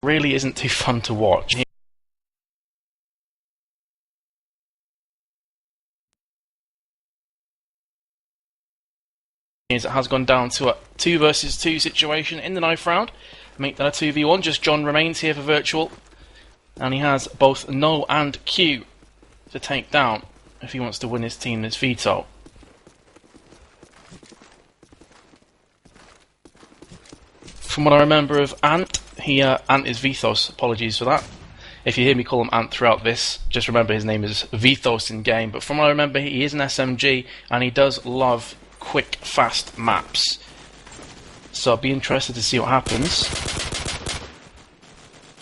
really isn't too fun to watch. It has gone down to a 2 versus 2 situation in the 9th round. Make that a 2v1. Just John remains here for Virtual, and he has both No and Q to take down if he wants to win his team this veto. From what I remember of Ant, Ant is Vethos, apologies for that. If you hear me call him Ant throughout this, just remember his name is Vethos in game. But from what I remember, he is an SMG, and he does love quick, fast maps. So I'll be interested to see what happens.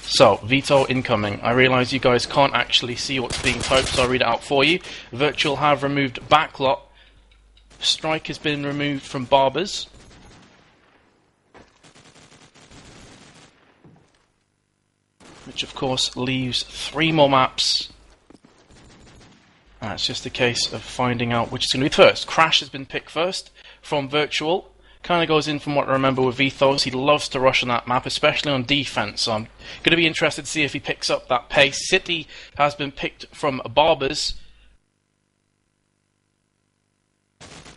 So, veto incoming. I realise you guys can't actually see what's being typed, so I'll read it out for you. Virtual have removed backlot. Strike has been removed from Burbus. Which of course leaves 3 more maps. And it's just a case of finding out which is going to be first. Crash has been picked first from Virtual. Kind of goes in from what I remember with Vethos. He loves to rush on that map, especially on defense. So I'm going to be interested to see if he picks up that pace. City has been picked from Burbus,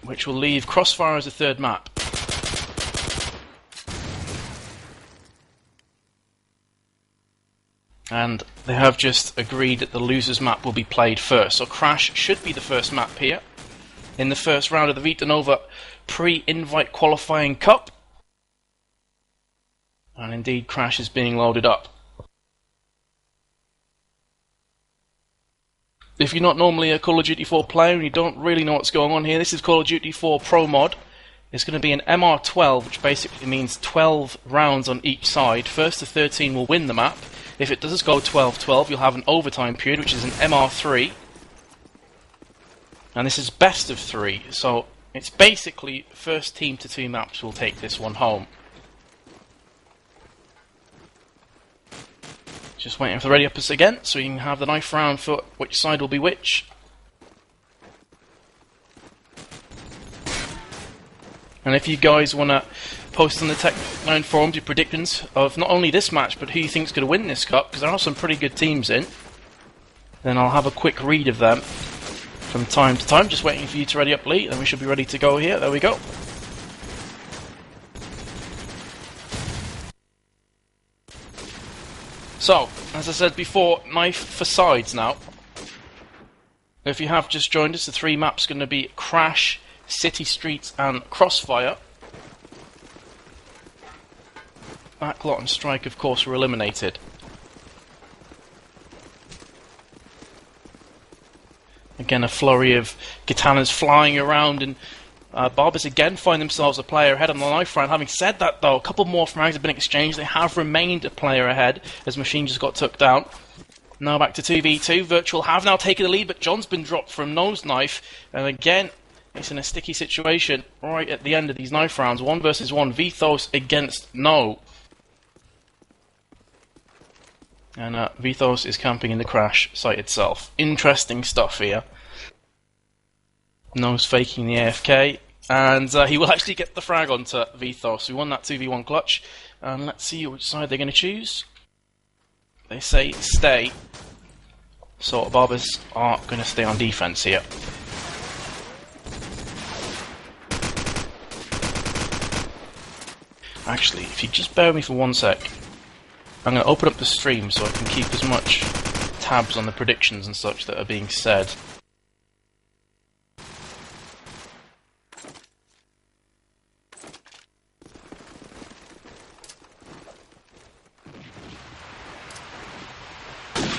which will leave Crossfire as a 3rd map. And they have just agreed that the loser's map will be played first. So Crash should be the first map here in the first round of the Vita Nova Preinvite Qualifying Cup. And indeed, Crash is being loaded up. If you're not normally a Call of Duty 4 player and you don't really know what's going on here, this is Call of Duty 4 Pro Mod. It's going to be an MR12, which basically means 12 rounds on each side. First to 13 will win the map. If it does go 12-12, you'll have an overtime period, which is an MR3. And this is best of 3, so it's basically first team to 2 maps will take this one home. Just waiting for the ready uppers again, so you can have the 9th round for which side will be which. And if you guys want to post on the Tech9 forums your predictions of not only this match, but who you think is going to win this cup, because there are some pretty good teams in, then I'll have a quick read of them from time to time. Just waiting for you to ready up, Lee, and we should be ready to go here. There we go. So, as I said before, knife for sides now. If you have just joined us, the 3 maps are going to be Crash, City Streets and Crossfire. Backlot and Strike, of course, were eliminated. Again, a flurry of katanas flying around, and Burbus again find themselves a player ahead on the 9th round. Having said that, though, a couple more frags have been exchanged. They have remained a player ahead as Machine just got took down. Now back to 2v2. Virtual have now taken the lead, but John's been dropped from Nose Knife, and again, it's in a sticky situation right at the end of these 9th rounds. 1 versus 1, Vethos against No. And Vethos is camping in the Crash site itself. Interesting stuff here. No's faking the AFK, and he will actually get the frag onto Vethos. We won that 2v1 clutch, and let's see which side they're going to choose. They say stay, so Burbus are going to stay on defense here. Actually, if you just bear with me for 1 sec, I'm going to open up the stream so I can keep as much tabs on the predictions and such that are being said.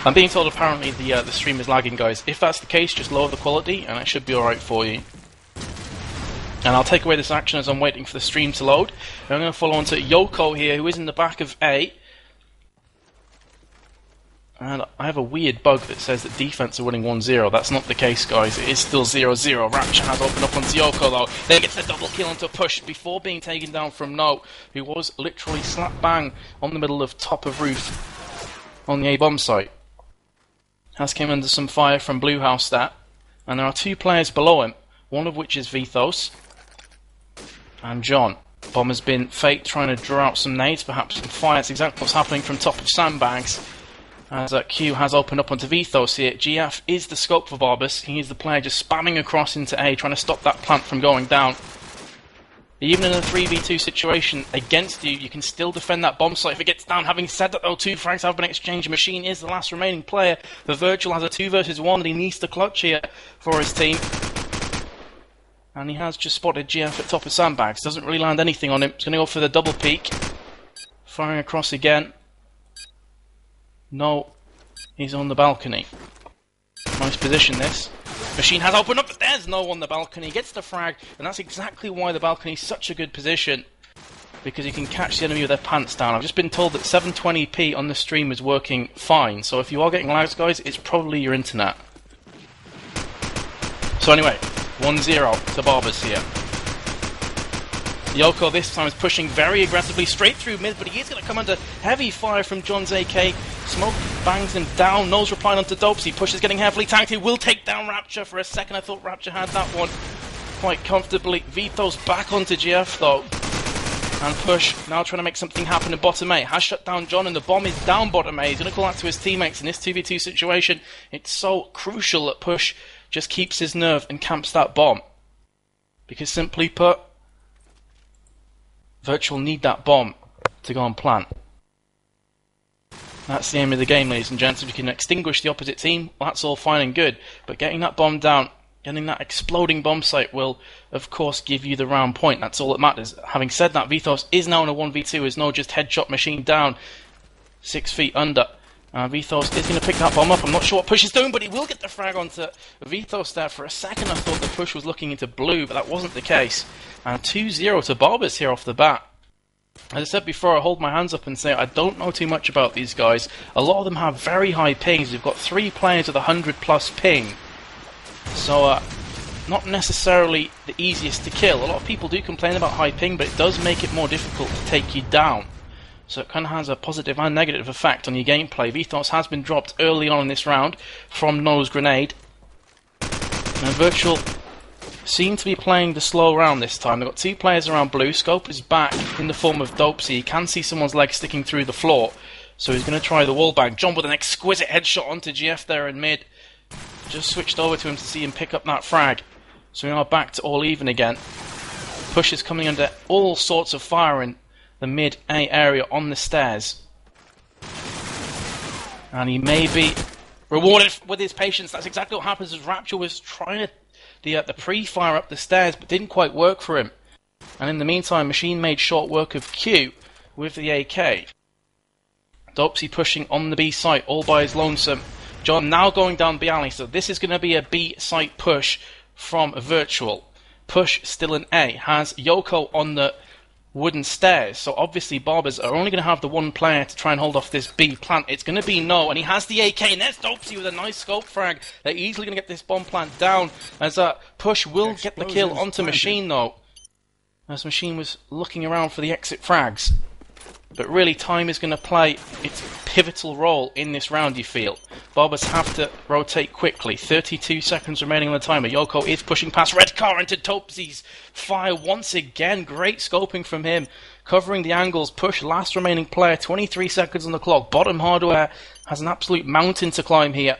I'm being told apparently the stream is lagging, guys. If that's the case, just lower the quality and it should be alright for you. And I'll take away this action as I'm waiting for the stream to load. And I'm going to follow on to Yoko here, who is in the back of A. And I have a weird bug that says that defense are winning 1-0. That's not the case, guys. It is still 0-0. Rapture has opened up onto Yoko, though. Then gets the double kill onto a push before being taken down from No, who was literally slap bang on the middle of top of roof on the A-bomb site. Has came under some fire from Blue House Stat. And there are 2 players below him, one of which is Vethos and John. Bomb has been fake, trying to draw out some nades, perhaps some fire. That's exactly what's happening from top of sandbags. As Q has opened up onto Vethos here. GF is the scope for Burbus. He is the player just spamming across into A, trying to stop that plant from going down. Even in a 3v2 situation against you, you can still defend that bomb site if it gets down. Having said that though, 2 frags have been exchanged. Machine is the last remaining player. The Virtual has a 2 versus 1 that he needs to clutch here for his team. And he has just spotted GF at top of sandbags. Doesn't really land anything on him. He's going to go for the double peek. Firing across again. No, he's on the balcony. Nice position this. Machine has opened up, but there's no on the balcony. Gets the frag, and that's exactly why the balcony is such a good position. Because you can catch the enemy with their pants down. I've just been told that 720p on the stream is working fine. So if you are getting lags, guys, it's probably your internet. So anyway, 1-0 to Burbus here. Yoko this time is pushing very aggressively straight through mid, but he is going to come under heavy fire from John's AK. Smoke bangs him down. Nose replying onto Dopesy. Push is getting heavily tanked. He will take down Rapture. For a second I thought Rapture had that one quite comfortably. Veto's back onto GF though. And Push now trying to make something happen in bottom A. Has shut down John and the bomb is down bottom A. He's going to call out to his teammates in this 2v2 situation. It's so crucial that Push just keeps his nerve and camps that bomb. Because simply put, Virtual need that bomb to go and plant. That's the aim of the game, ladies and gents. If you can extinguish the opposite team, well, that's all fine and good. But getting that bomb down, getting that exploding bomb site will, of course, give you the round point. That's all that matters. Having said that, Vethos is now in a 1v2. Is no just headshot machine down 6 feet under. Vethos is going to pick that bomb up. I'm not sure what Push is doing, but he will get the frag onto Vethos there. For a second I thought the Push was looking into blue, but that wasn't the case. And 2-0 to Burbus here off the bat. As I said before, I hold my hands up and say I don't know too much about these guys. A lot of them have very high pings. We've got 3 players with 100+ ping. So, not necessarily the easiest to kill. A lot of people do complain about high ping, but it does make it more difficult to take you down. So it kind of has a positive and negative effect on your gameplay. Vethos has been dropped early on in this round from Nose Grenade. And Virtual seem to be playing the slow round this time. They've got 2 players around blue. Scope is back in the form of Dopesy. He can see someone's leg sticking through the floor. So he's going to try the wall bang. John with an exquisite headshot onto GF there in mid. Just switched over to him to see him pick up that frag. So we are back to all even again. Push is coming under all sorts of fire in the mid A area on the stairs. And he may be rewarded with his patience. That's exactly what happens as Rapture was trying to the pre-fire up the stairs, but didn't quite work for him. And in the meantime, Machine made short work of Q with the AK. Dopesy pushing on the B site all by his lonesome. John now going down B alley, so this is going to be a B site push from Virtual. Push still in A. Has Yoko on the wooden stairs, so obviously Burbus are only going to have the one player to try and hold off this B plant. It's going to be No, and he has the AK, and there's Dopesy with a nice scope frag. They're easily going to get this bomb plant down, as Push will get the kill onto Machine though, as Machine was looking around for the exit frags. But really, time is going to play its pivotal role in this round, you feel. Burbus have to rotate quickly. 32 seconds remaining on the timer. Yoko is pushing past red car into Dopesy's fire once again. Great scoping from him, covering the angles. Push, last remaining player, 23 seconds on the clock. Bottom hardware has an absolute mountain to climb here.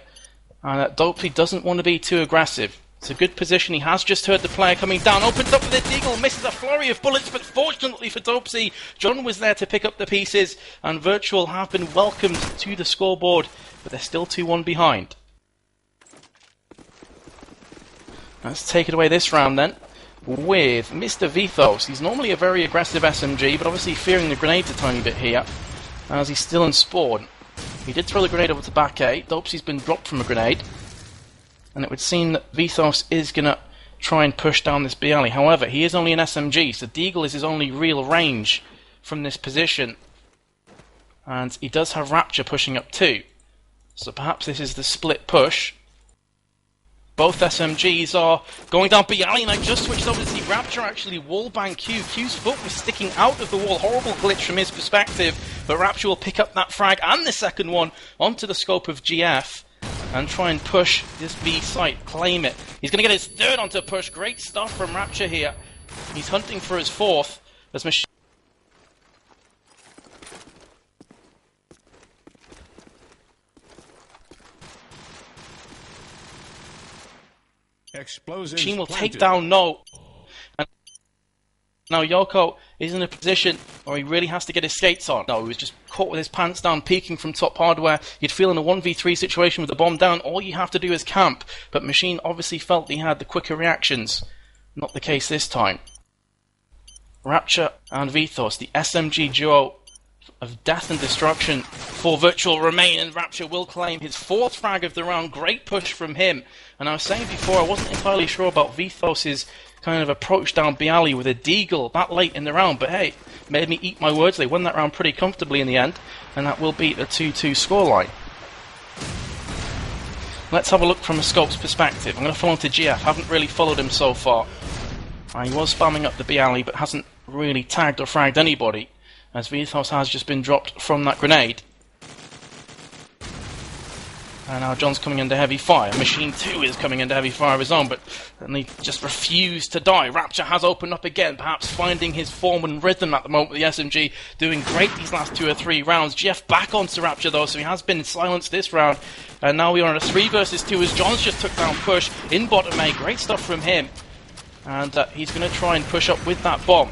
And Dopesy doesn't want to be too aggressive. It's a good position. He has just heard the player coming down. Opens up with a deagle. Misses a flurry of bullets. But fortunately for Dopesy, John was there to pick up the pieces. And Virtual have been welcomed to the scoreboard. But they're still 2-1 behind. Let's take it away this round then. With Mr. Vethos. He's normally a very aggressive SMG. But obviously fearing the grenades a tiny bit here. As he's still in spawn. He did throw the grenade over to back A. Dopesy's been dropped from a grenade. And it would seem that Vethos is going to try and push down this B alley. However, he is only an SMG, so Deagle is his only real range from this position. And he does have Rapture pushing up too. So perhaps this is the split push. Both SMGs are going down B alley, and I just switched over to see Rapture actually wallbang Q. Q's foot was sticking out of the wall. Horrible glitch from his perspective. But Rapture will pick up that frag and the second one onto the scope of GF. And try and push this B site, claim it. He's going to get his third onto Push. Great stuff from Rapture here. He's hunting for his fourth. as Machine. Machine will take down No. And now Yoko is in a position where he really has to get his skates on. No, he was just caught with his pants down, peeking from top hardware. You'd feel in a 1v3 situation with the bomb down, all you have to do is camp. But Machine obviously felt he had the quicker reactions. Not the case this time. Rapture and Vethos, the SMG duo of death and destruction for Virtual remain, and Rapture will claim his 4th frag of the round. Great push from him. And I was saying before, I wasn't entirely sure about Vethos's kind of approach down Bialy with a deagle that late in the round, but hey, made me eat my words. They won that round pretty comfortably in the end, and that will be a 2-2 scoreline. Let's have a look from a Scope's perspective. I'm going to follow on to GF. Haven't really followed him so far. He was spamming up the Bialy, but hasn't really tagged or fragged anybody, as Vethos has just been dropped from that grenade. And now John's coming under heavy fire. Machine 2 is coming under heavy fire of his own, but he just refused to die. Rapture has opened up again, perhaps finding his form and rhythm at the moment with the SMG, doing great these last 2 or 3 rounds. GF back onto Rapture though, so he has been silenced this round. And now we are on a 3 versus 2 as John's just took down Push in bottom A. Great stuff from him. And he's going to try and push up with that bomb.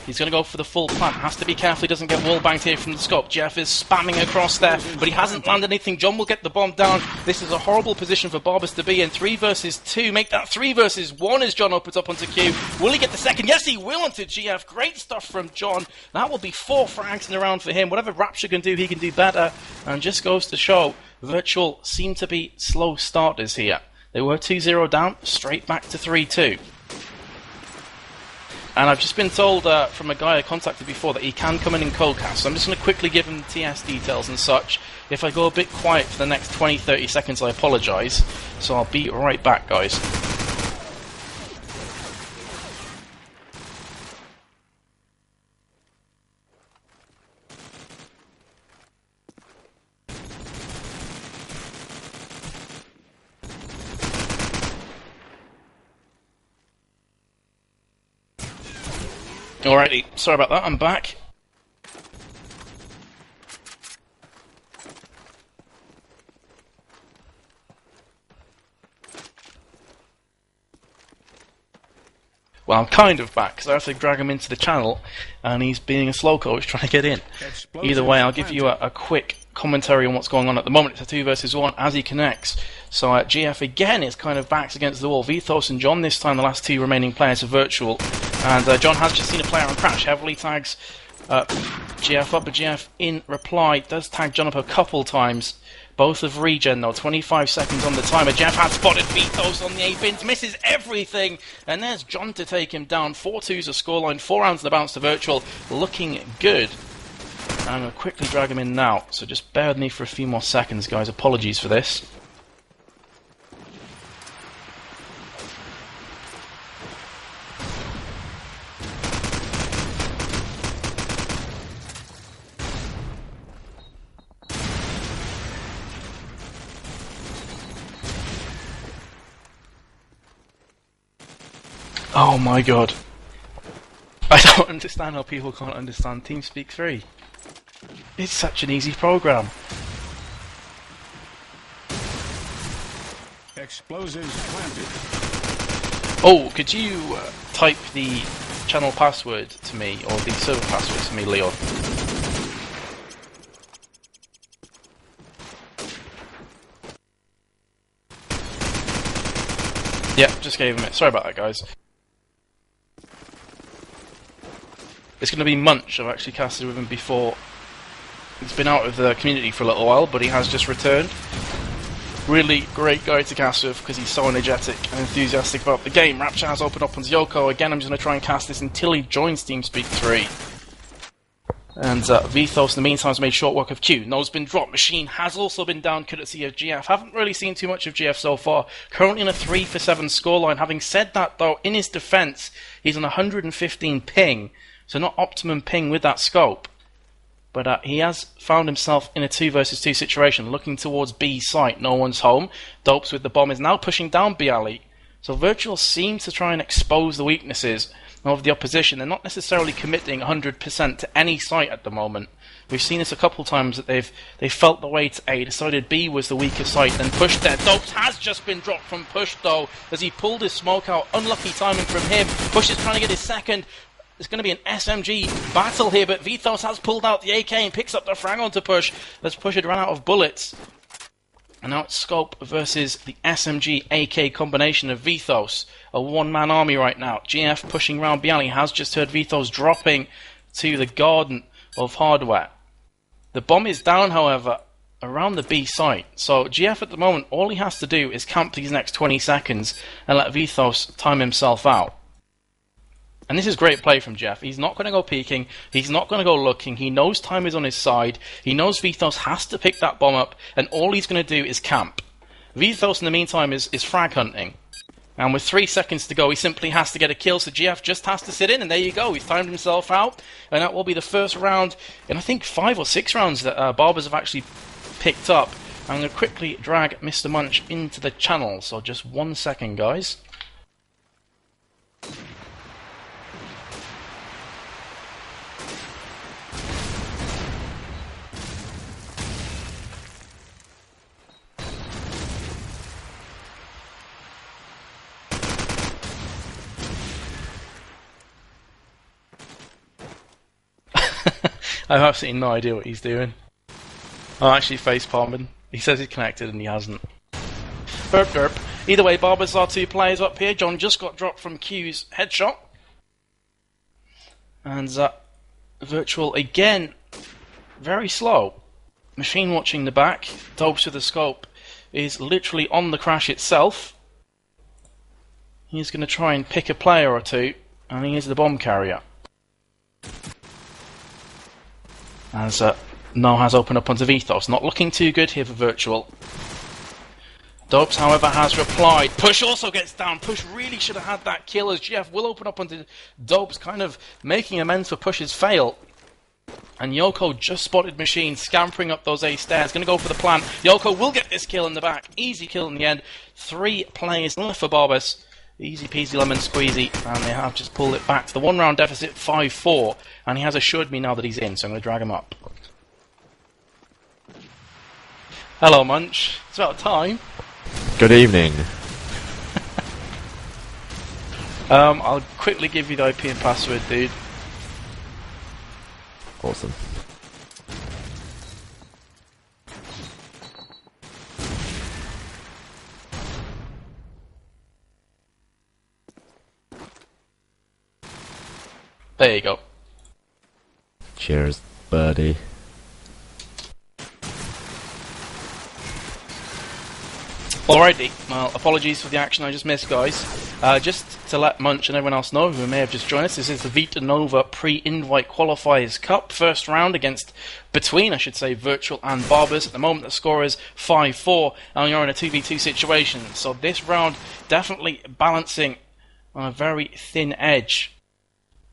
He's going to go for the full plant. Has to be careful he doesn't get wall banged here from the scope. Jeff is spamming across there, but he hasn't landed anything. John will get the bomb down. This is a horrible position for Burbus to be in. 3 versus 2. Make that 3 versus 1 as John opens up onto Q. Will he get the second? Yes, he will onto GF. Great stuff from John. That will be 4 frags in the round for him. Whatever Rapture can do, he can do better. And just goes to show, Virtual seem to be slow starters here. They were 2-0 down, straight back to 3-2. And I've just been told from a guy I contacted before that he can come in and co-cast. So I'm just going to quickly give him the TS details and such. If I go a bit quiet for the next 20-30 seconds, I apologise. So I'll be right back, guys. Alrighty, sorry about that, I'm back. Well, I'm kind of back, because I have to drag him into the channel, and he's being a slow coach trying to get in. Either way, I'll give you a quick commentary on what's going on at the moment. It's a 2 versus 1 as he connects. So GF again is kind of backs against the wall. Vethos and John this time, the last 2 remaining players are Virtual. And John has just seen a player on crash, heavily tags GF up, but GF in reply does tag John up a couple times. Both of regen though, 25 seconds on the timer. Jeff has spotted Vethos on the A-bins, misses everything, and there's John to take him down. 4-2's a scoreline, 4 rounds of the bounce to Virtual, looking good. I'm going to quickly drag him in now, so just bear with me for a few more seconds, guys. Apologies for this. Oh my god. I don't understand how people can't understand TeamSpeak 3. It's such an easy program. Explosives planted. Oh, could you type the channel password to me, or the server password to me, Leon? Yep, just gave him it. Sorry about that, guys. It's going to be Munch. I've actually casted with him before. He's been out of the community for a little while, but he has just returned. Really great guy to cast with because he's so energetic and enthusiastic about the game. Rapture has opened up on Yoko. Again, I'm just going to try and cast this until he joins TeamSpeak 3. And Vethos, in the meantime, has made short work of Q. No's been dropped. Machine has also been down courtesy of GF. Haven't really seen too much of GF so far. Currently in a 3 for 7 scoreline. Having said that, though, in his defense, he's on 115 ping. So not optimum ping with that scope. But he has found himself in a 2 versus 2 situation, looking towards B site. No one's home. Dopes with the bomb is now pushing down Bialy. So Virtual seems to try and expose the weaknesses of the opposition. They're not necessarily committing 100% to any site at the moment. We've seen this a couple times that they felt the way to A, decided B was the weaker site, then pushed there. Dopes has just been dropped from Push though, as he pulled his smoke out. Unlucky timing from him. Push is trying to get his second. There's going to be an SMG battle here, but Vithos has pulled out the AK and picks up the frag onto Push. Let's Push had run out of bullets. And now it's Scope versus the SMG AK combination of Vithos. A one-man army right now. GF pushing round Bialy. Has just heard Vithos dropping to the garden of hardware. The bomb is down, however, around the B site. So GF at the moment, all he has to do is camp these next 20 seconds and let Vithos time himself out. And this is great play from Jeff. He's not going to go peeking. He's not going to go looking. He knows time is on his side. He knows Vithos has to pick that bomb up, and all he's going to do is camp. Vithos, in the meantime, is frag hunting. And with 3 seconds to go, he simply has to get a kill, so GF just has to sit in, and there you go. He's timed himself out, and that will be the first round in, I think, 5 or 6 rounds that Burbus have actually picked up. I'm going to quickly drag Mr. Munch into the channel, so just 1 second, guys. I have absolutely no idea what he's doing. I'm actually facepalming. He says he's connected and he hasn't. Burp derp. Either way, Burbus are 2 players up here. John just got dropped from Q's headshot. And Virtual again, very slow. Machine watching the back. Dopes with the scope is literally on the crash itself. He's going to try and pick a player or two, and he is the bomb carrier. As No has opened up onto Vithos. Not looking too good here for Virtual. Dopes, however, has replied. Push also gets down. Push really should have had that kill, as GF will open up onto Dopes, kind of making amends for Push's fail. And Yoko just spotted Machine scampering up those A stairs. Going to go for the plant. Yoko will get this kill in the back. Easy kill in the end. 3 players left for Burbus. Easy peasy lemon squeezy. And they have just pulled it back to the 1 round deficit, 5-4. And he has assured me now that he's in, so I'm going to drag him up. Hello, Munch. It's about time. Good evening. I'll quickly give you the IP and password, dude. Awesome. There you go. Cheers, buddy. Alrighty, well, apologies for the action I just missed, guys. Just to let Munch and everyone else know who may have just joined us, this is the Vita Nova Preinvite Qualifiers Cup. First round between Virtual and Burbus. At the moment the score is 5-4 and you're in a 2v2 situation. So this round definitely balancing on a very thin edge.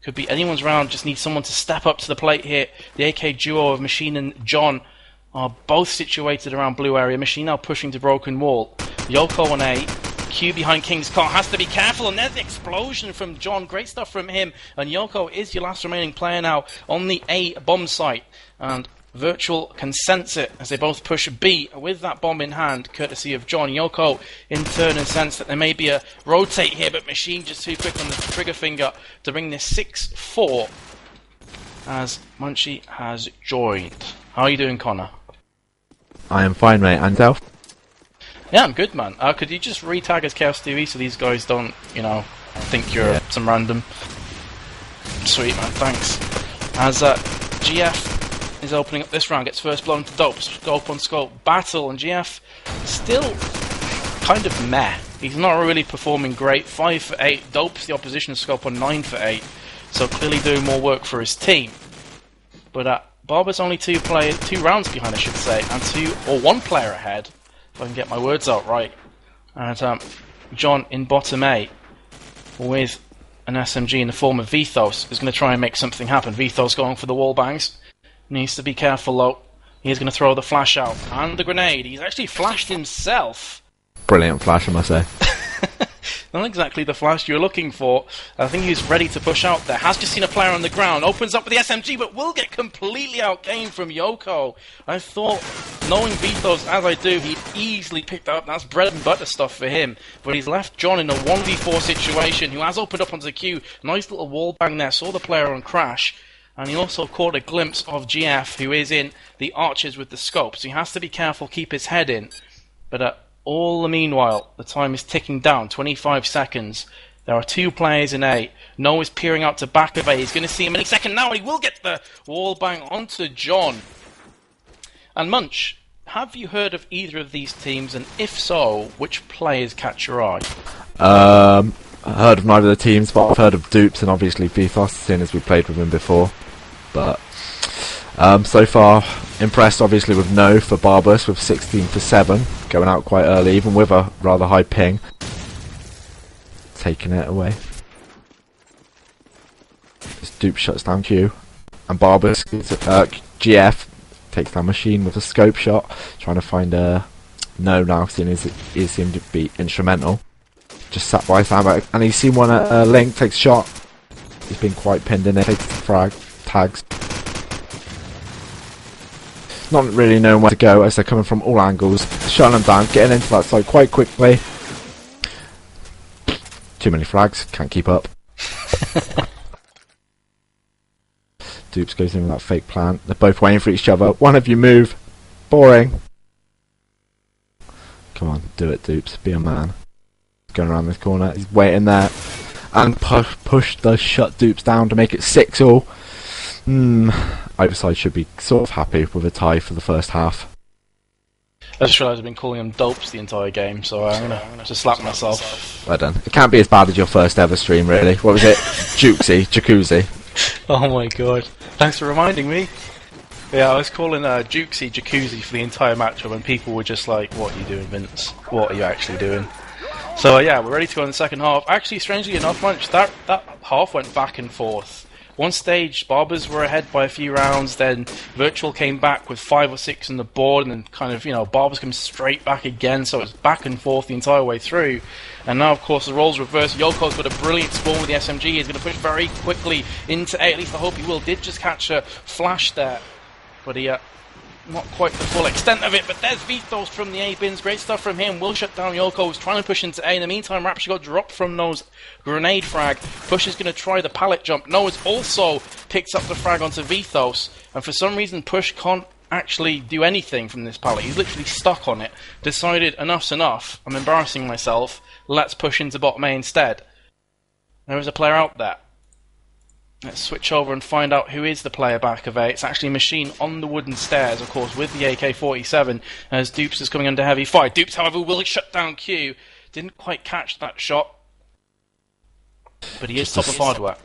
Could be anyone's round, just need someone to step up to the plate here. The AK duo of Machine and John are both situated around blue area. Machine now pushing to broken wall. Yoko on A. Q behind King's car has to be careful, and there's the explosion from John. Great stuff from him. And Yoko is your last remaining player now on the A bomb site. And Virtual can sense it as they both push B with that bomb in hand, courtesy of John. Yoko in turn and sense that there may be a rotate here, but Machine just too quick on the trigger finger to bring this 6-4 as Munchie has joined. How are you doing, Connor? I am fine, mate. And yourself? Yeah, I'm good, man. Could you just re-tag as Chaos TV so these guys don't, think you're some random... Sweet, man. Thanks. As GF is opening up this round, gets first blown to Dope. Scope on scope. Battle, and GF still kind of meh. He's not really performing great. 5 for 8. Dope's the opposition scope on 9 for 8. So clearly doing more work for his team. But Burbus only 2 rounds behind, I should say, and 1 player ahead, if I can get my words out right. And John in bottom A with an SMG in the form of Vithos is going to try and make something happen. Vithos going for the wall bangs. Needs to be careful though. He's going to throw the flash out and the grenade. He's actually flashed himself. Brilliant flash, I must say. Not exactly the flash you were looking for. I think he's ready to push out there. Has just seen a player on the ground. Opens up with the SMG, but will get completely outgained from Yoko. I thought, knowing Vitos as I do, he'd easily pick that up. That's bread and butter stuff for him. But he's left John in a 1v4 situation, who has opened up onto the queue. Nice little wall bang there. Saw the player on crash. And he also caught a glimpse of GF, who is in the archers with the scope. So he has to be careful, keep his head in. But all the meanwhile, the time is ticking down, 25 seconds. There are 2 players in A. No is peering out to back of A. He's going to see him any second now, and he will get the wall bang onto John. And Munch, have you heard of either of these teams? And if so, which players catch your eye? I heard of neither of the teams, but I've heard of Dupes and obviously Vita, seeing as we played with him before. But so far, impressed obviously with No for Burbus with 16-7, going out quite early, even with a rather high ping. Taking it away. This Dupe shuts down Q, and Burbus GF takes down Machine with a scope shot, trying to find No now, seeing as he seemed to be instrumental. Just sat by Sandbag, and he's seen one at Link, takes a shot. He's been quite pinned in it, takes the frag, tags. Not really knowing where to go as they're coming from all angles, shutting them down, getting into that side quite quickly. Too many frags, can't keep up. Dupes goes in with that fake plant. They're both waiting for each other. One of you move. Boring. Come on, do it, Dupes. Be a man. Going around this corner. He's waiting there. And push the shut Dupes down to make it 6-all. Either side should be sort of happy with a tie for the first half. I just realised I've been calling them dopes the entire game, so I'm gonna just slap myself. Well done. It can't be as bad as your first ever stream, really. What was it? Jukesy? Oh my god. Thanks for reminding me. Yeah, I was calling Jukesy Jacuzzi for the entire matchup, and people were just like, what are you doing, Vince? What are you actually doing? So yeah, we're ready to go in the second half. Actually, strangely enough, Munch, that half went back and forth. One stage, Barbers were ahead by a few rounds, then Virtual came back with 5 or 6 on the board, and then kind of, Barbers came straight back again, so it was back and forth the entire way through. And now, of course, the roles reversed. Yoko's got a brilliant spawn with the SMG. He's going to push very quickly into A, at least I hope he will. Did just catch a flash there, but he not quite the full extent of it, but there's Vitos from the A-bins. Great stuff from him. Will shut down Yoko, who's trying to push into A. In the meantime, Rapture got dropped from No's grenade frag. Push is going to try the pallet jump. No's also picks up the frag onto Vitos, and for some reason Push can't actually do anything from this pallet. He's literally stuck on it. Decided enough's enough. I'm embarrassing myself. Let's push into bottom A instead. There is a player out there. Let's switch over and find out who is the player back of A. It's actually Machine on the wooden stairs, of course, with the AK-47, as Dupes is coming under heavy fire. Dupes, however, will shut down Q. Didn't quite catch that shot, but he is top of hardware.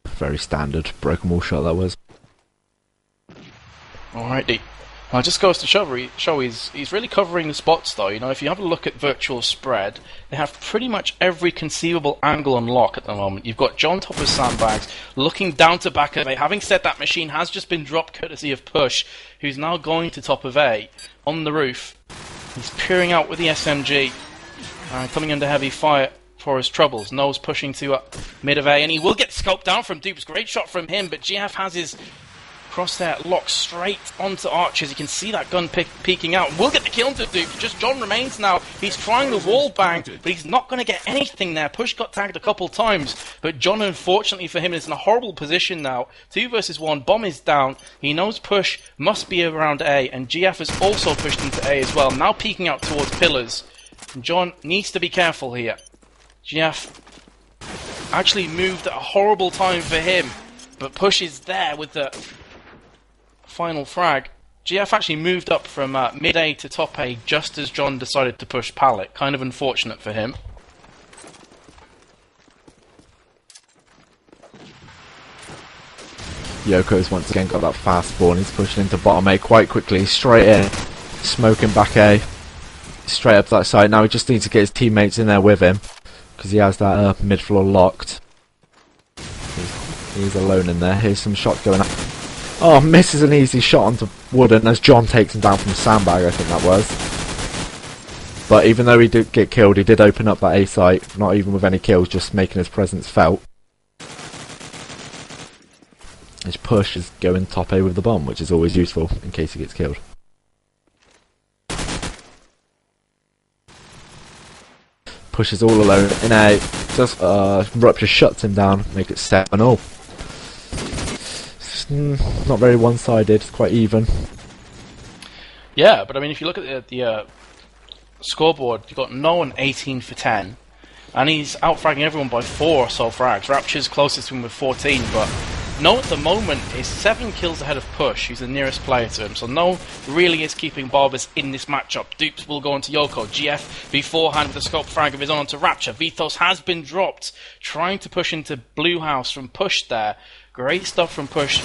Very standard broken wall shot that was. Alrighty. Well, it just goes to show he's really covering the spots, though. If you have a look at Virtual spread, they have pretty much every conceivable angle on lock at the moment. You've got John top of sandbags, looking down to back of A. Having said that, Machine has just been dropped courtesy of Push, who's now going to top of A, on the roof. He's peering out with the SMG, coming under heavy fire for his troubles. No's pushing to mid of A, and he will get scoped down from Dupes. Great shot from him, but GF has his crosshair locked straight onto Archers. You can see that gun peeking out. We'll get the kill into Dupes. Just John remains now. He's trying the wall bang, but he's not going to get anything there. Push got tagged a couple times, but John, unfortunately for him, is in a horrible position now. 2 versus 1. Bomb is down. He knows Push must be around A, and GF has also pushed into A as well. Now peeking out towards pillars. And John needs to be careful here. GF actually moved at a horrible time for him, but Push is there with the final frag. GF actually moved up from mid-A to top A just as John decided to push pallet. Kind of unfortunate for him. Yoko's once again got that fast spawn. He's pushing into bottom A quite quickly, straight in, smoking back A, straight up that side. Now he just needs to get his teammates in there with him, because he has that mid floor locked. He's alone in there. Here's some shots going up. Oh, misses an easy shot onto Wooden as John takes him down from sandbag, I think that was. But even though he did get killed, he did open up that A site, not even with any kills, just making his presence felt. His push is going top A with the bomb, which is always useful in case he gets killed. Push is all alone in A. Just Rupture shuts him down, make it 7-0. Not very one-sided, it's quite even. Yeah, but I mean, if you look at the scoreboard, you've got Nolan 18 for 10, and he's out-fragging everyone by 4 or so frags. Rapture's closest to him with 14, but No at the moment is 7 kills ahead of Push, who's the nearest player to him, so No really is keeping Burbus in this matchup. Dupes will go into Yoko. GF beforehand with a scope frag of his own onto Rapture. Vithos has been dropped, trying to push into Blue House from Push there. Great stuff from Push,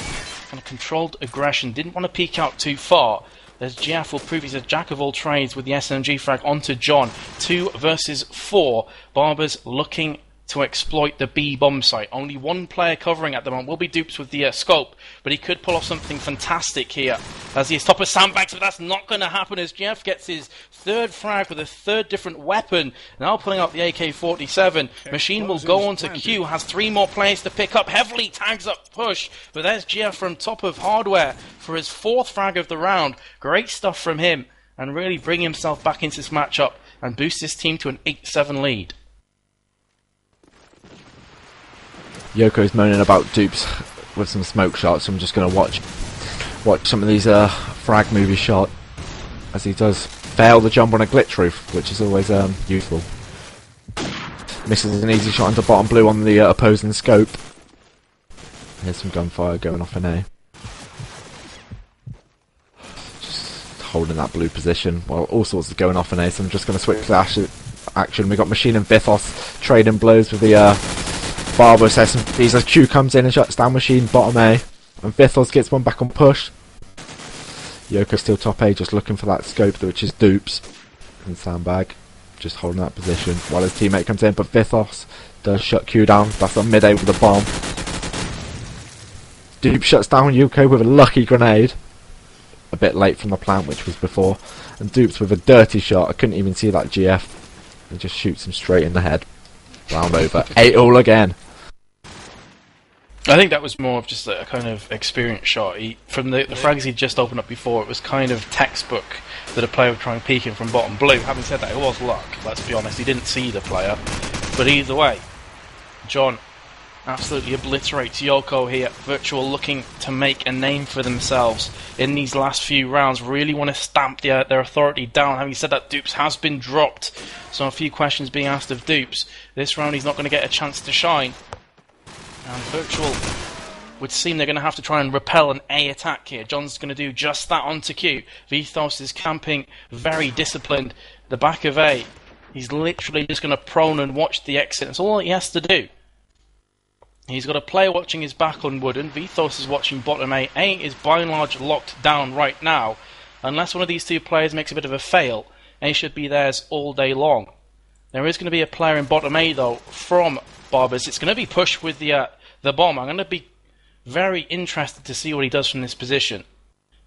kind of controlled aggression, didn't want to peek out too far, as GF will prove he's a jack of all trades with the SMG frag onto John. 2 versus 4. Burbus looking to exploit the B bomb site. Only one player covering at the moment will be Dupes with the scope, but he could pull off something fantastic here as he is top of sandbags, but that's not going to happen as GF gets his 3rd frag with a 3rd different weapon, now pulling out the AK-47. Machine will go on to Q, has 3 more players to pick up, heavily tags up Push, but there's GF from top of hardware for his 4th frag of the round. Great stuff from him, and really bring himself back into this matchup and boost his team to an 8-7 lead. Yoko's moaning about Dupes with some smoke shots, so I'm just going to watch some of these frag movie shots as he does fail the jump on a glitch roof, which is always useful. Misses an easy shot into bottom blue on the opposing scope. Here's some gunfire going off in A. Just holding that blue position while all sorts are going off in A, so I'm just going to switch to action. We got Machine and Vithos trading blows with the Burbus SMGs as Q comes in and shuts down Machine bottom A, and Vithos gets one back on Push. Yoko still top A, just looking for that scope, which is Dupes and Sandbag, just holding that position while his teammate comes in, but Vithos does shut Q down. That's on mid A with a bomb. Dupes shuts down Yoko with a lucky grenade, a bit late from the plant, which was before, and Dupes with a dirty shot. I couldn't even see that GF, and just shoots him straight in the head. Round over. 8-all again. I think that was more of just a kind of experience shot. From the frags he'd just opened up before, it was kind of textbook that a player would try and peek him from bottom blue. Having said that, it was luck, let's be honest. He didn't see the player. But either way, John absolutely obliterates Yoko here. Virtual looking to make a name for themselves in these last few rounds. Really want to stamp their authority down. Having said that, Dupes has been dropped. So a few questions being asked of Dupes. This round he's not going to get a chance to shine. And Virtual would seem they're going to have to try and repel an A attack here. John's going to do just that onto Q. Vithos is camping, very disciplined. The back of A, he's literally just going to prone and watch the exit. That's all he has to do. He's got a player watching his back on Wooden. Vithos is watching bottom A. A is by and large locked down right now. Unless one of these two players makes a bit of a fail, A should be theirs all day long. There is going to be a player in bottom A though from Burbus. It's going to be Push with the bomb. I'm going to be very interested to see what he does from this position.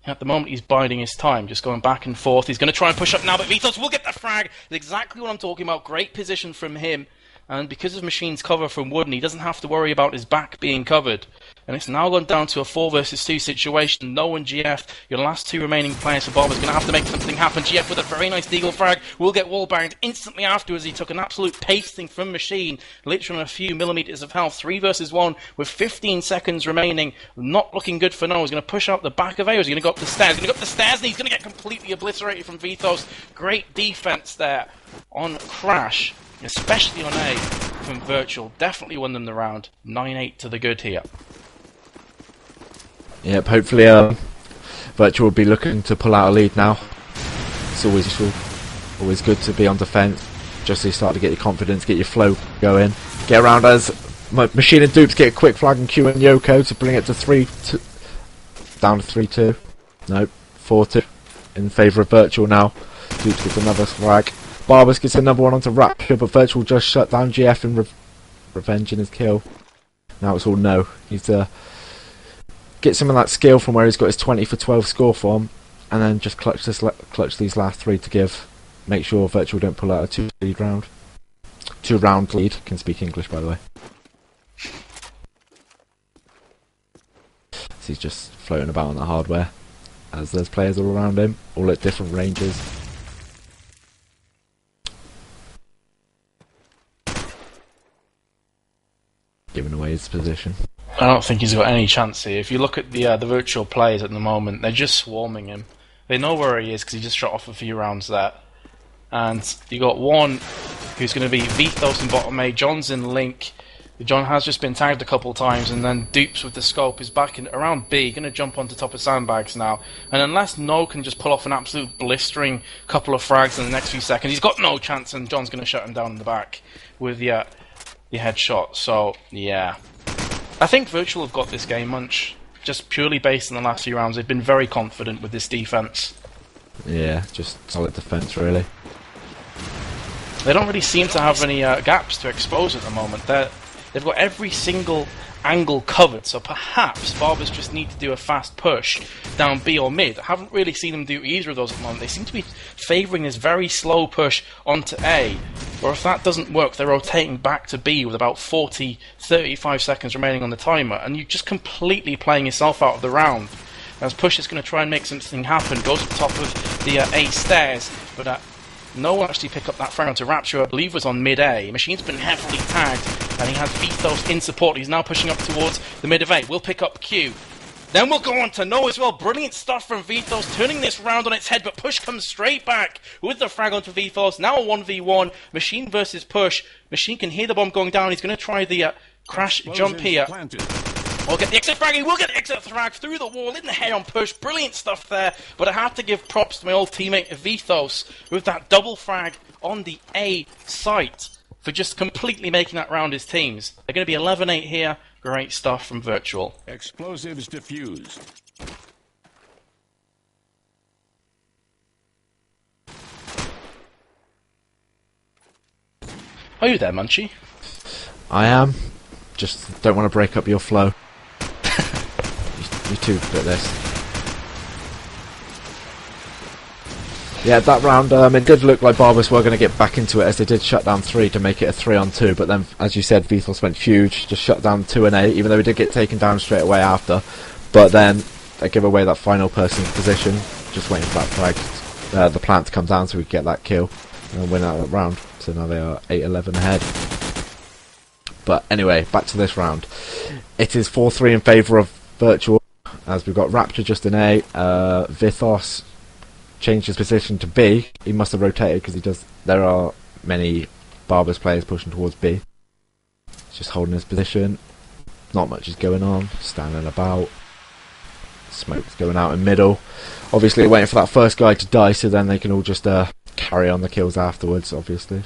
At the moment he's biding his time, just going back and forth. He's going to try and push up now, but Vithos will get the frag. That's exactly what I'm talking about. Great position from him. And because of Machine's cover from Wooden, he doesn't have to worry about his back being covered. And it's now gone down to a 4 versus 2 situation. No and GF, your last 2 remaining players for Bob, is going to have to make something happen. GF with a very nice deagle frag will get wall banged instantly afterwards. He took an absolute pasting from Machine, literally on a few millimeters of health. 3 versus 1 with 15 seconds remaining. Not looking good for No. He's going to push out the back of A, or is he going to go up the stairs? He's going to go up the stairs, and he's going to get completely obliterated from Vithos. Great defense there on Crash, especially on A from Virtual. Definitely won them the round. 9-8 to the good here. Yep, hopefully Virtual will be looking to pull out a lead now. It's always useful, always good to be on defence, just so you start to get your confidence, get your flow going. Get around as Machine and Dupes get a quick flag and Q and Yoko to bring it to 3-2. Down to 3-2. Nope, 4-2 in favour of Virtual now. Dupes gets another flag. Burbus gets another one onto Rapture, but Virtual just shut down GF and revenging his kill. Now it's all No. He's get some of that skill from where he's got his 20 for 12 score from, and then just clutch these last 3 to give make sure Virtual don't pull out a two-lead round. Two-round lead. Can speak English, by the way. So he's just floating about on the hardware, as there's players all around him, all at different ranges. Giving away his position. I don't think he's got any chance here. If you look at the virtual players at the moment, they're just swarming him. They know where he is because he just shot off a few rounds there. And you got one who's going to be Vethos in bottom A, John's in Link. John has just been tagged a couple of times, and then Dupes with the scope is back in around B, going to jump onto top of sandbags now. And unless No can just pull off an absolute blistering couple of frags in the next few seconds, he's got no chance, and John's going to shut him down in the back with the headshot. So, yeah. I think Virtual have got this game, Munch. Just purely based on the last few rounds, they've been very confident with this defense. Yeah, just solid defense, really. They don't really seem to have any gaps to expose at the moment. They've got every single angle covered, so perhaps Burbus just need to do a fast push down B or mid. I haven't really seen them do either of those at the moment. They seem to be favouring this very slow push onto A, or if that doesn't work, they're rotating back to B with about 35 seconds remaining on the timer, and you're just completely playing yourself out of the round. As Push is going to try and make something happen, goes to the top of the A stairs, but no one actually picked up that frag onto Rapture, I believe was on mid-A. Machine's been heavily tagged, and he has Vethos in support. He's now pushing up towards the mid of A. We'll pick up Q. Then we'll go on to No as well. Brilliant stuff from Vethos, turning this round on its head, but Push comes straight back with the frag onto Vethos. Now a 1v1, Machine versus Push. Machine can hear the bomb going down. He's going to try the crash jump here. We'll get the exit frag, we'll get the exit frag through the wall, in the head on Push, brilliant stuff there, but I have to give props to my old teammate Vethos with that double frag on the A site for just completely making that round his teams. They're going to be 11-8 here, great stuff from Virtual. Explosives diffused. Are you there, Munchie? I am. Just don't want to break up your flow. You're too good at this. Yeah, that round, it did look like Burbus were going to get back into it, as they did shut down 3 to make it a 3-on-2, but then, as you said, Vethos went huge, just shut down 2 and 8, even though he did get taken down straight away after. But then, they give away that final person's position, just waiting for that flag, the plant to come down so we get that kill, and win out that round. So now they are 8-11 ahead. But anyway, back to this round. It is 4-3 in favour of Virtual, as we've got Rapture just in A. Vethos changed his position to B. He must have rotated because there are many Burbus players pushing towards B. He's just holding his position. Not much is going on. Standing about. Smoke's going out in middle. Obviously waiting for that first guy to die so then they can all just carry on the kills afterwards, obviously.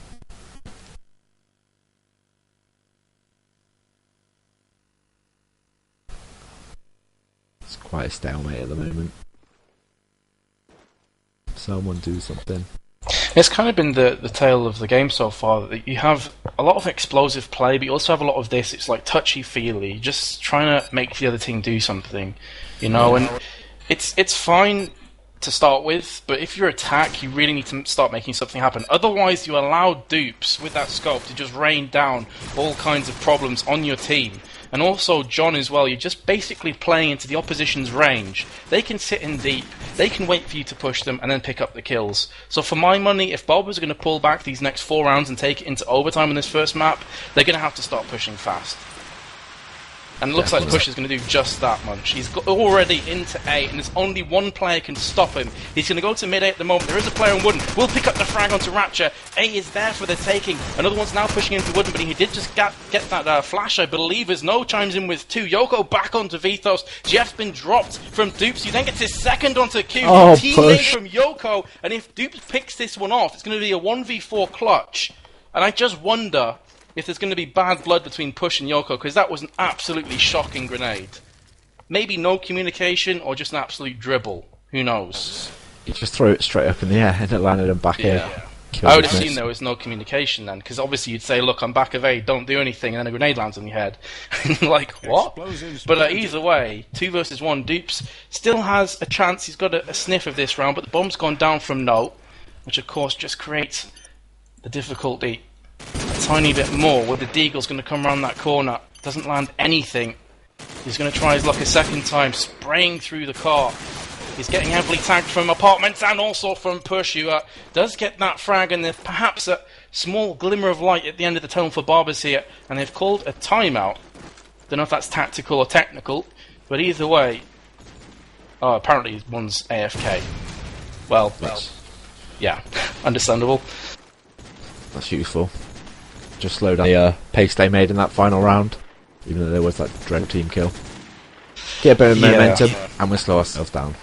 Quite a stalemate at the moment. Someone do something. It's kind of been the tale of the game so far. That you have a lot of explosive play, but you also have a lot of this. It's like touchy-feely, just trying to make the other team do something, you know. And it's fine to start with, but if you're attack, you really need to start making something happen. Otherwise, you allow Dupes with that scope to just rain down all kinds of problems on your team. And also John as well, you're just basically playing into the opposition's range. They can sit in deep, they can wait for you to push them and then pick up the kills. So for my money, if Burbus are going to pull back these next 4 rounds and take it into overtime on this first map, they're going to have to start pushing fast. And it looks like Push is going to do just that much. He's already into A, and there's only one player can stop him. He's going to go to mid-A at the moment. There is a player in Wooden. We'll pick up the frag onto Rapture. A is there for the taking. Another one's now pushing into Wooden, but he did just get that flash, I believe, as No chimes in with 2. Yoko back onto Vethos. Jeff's been dropped from Dupes. He then gets his second onto Q. Teammate from Yoko, and if Dupes picks this one off, it's going to be a 1v4 clutch. And I just wonder if there's going to be bad blood between Push and Yoko, because that was an absolutely shocking grenade. Maybe no communication, or just an absolute dribble. Who knows? You just threw it straight up in the air, and it landed him back here. I would have seen there was no communication then, because obviously you'd say, look, I'm back of A, don't do anything, and then a grenade lands on your head. Like, what? But either way, 2 versus 1, Dupes still has a chance. He's got a sniff of this round, but the bomb's gone down from No. which of course just creates the difficulty a tiny bit more, where the Deagle's going to come around that corner, doesn't land anything. He's going to try his luck a second time, spraying through the car. He's getting heavily tagged from apartments and also from Push, who does get that frag, and there's perhaps a small glimmer of light at the end of the tunnel for Burbus here, and they've called a timeout. Don't know if that's tactical or technical, but either way... Oh, apparently one's AFK. Well, yeah, understandable. That's useful. Just slow down the pace they made in that final round, even though there was that dreaded team kill. Get a bit of momentum, and we'll slow ourselves down.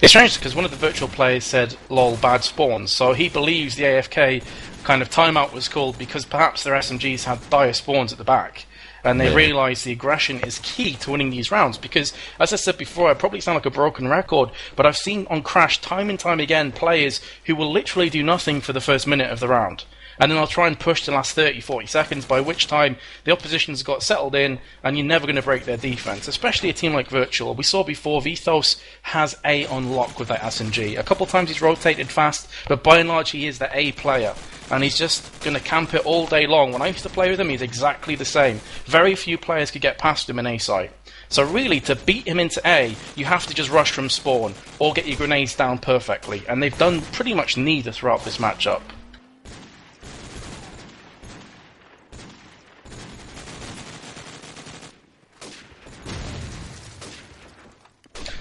It's strange because one of the virtual players said, lol, bad spawns, so he believes the AFK kind of timeout was called because perhaps their SMGs had dire spawns at the back, and they realise the aggression is key to winning these rounds, because, as I said before, I probably sound like a broken record, but I've seen on Crash time and time again players who will literally do nothing for the first minute of the round. And then I'll try and push the last 30, 40 seconds, by which time the opposition's got settled in, and you're never going to break their defense, especially a team like Virtual. We saw before, Vethos has A on lock with that SMG. A couple times he's rotated fast, but by and large he is the A player, and he's just going to camp it all day long. When I used to play with him, he's exactly the same. Very few players could get past him in A site. So really, to beat him into A, you have to just rush from spawn, or get your grenades down perfectly, and they've done pretty much neither throughout this matchup.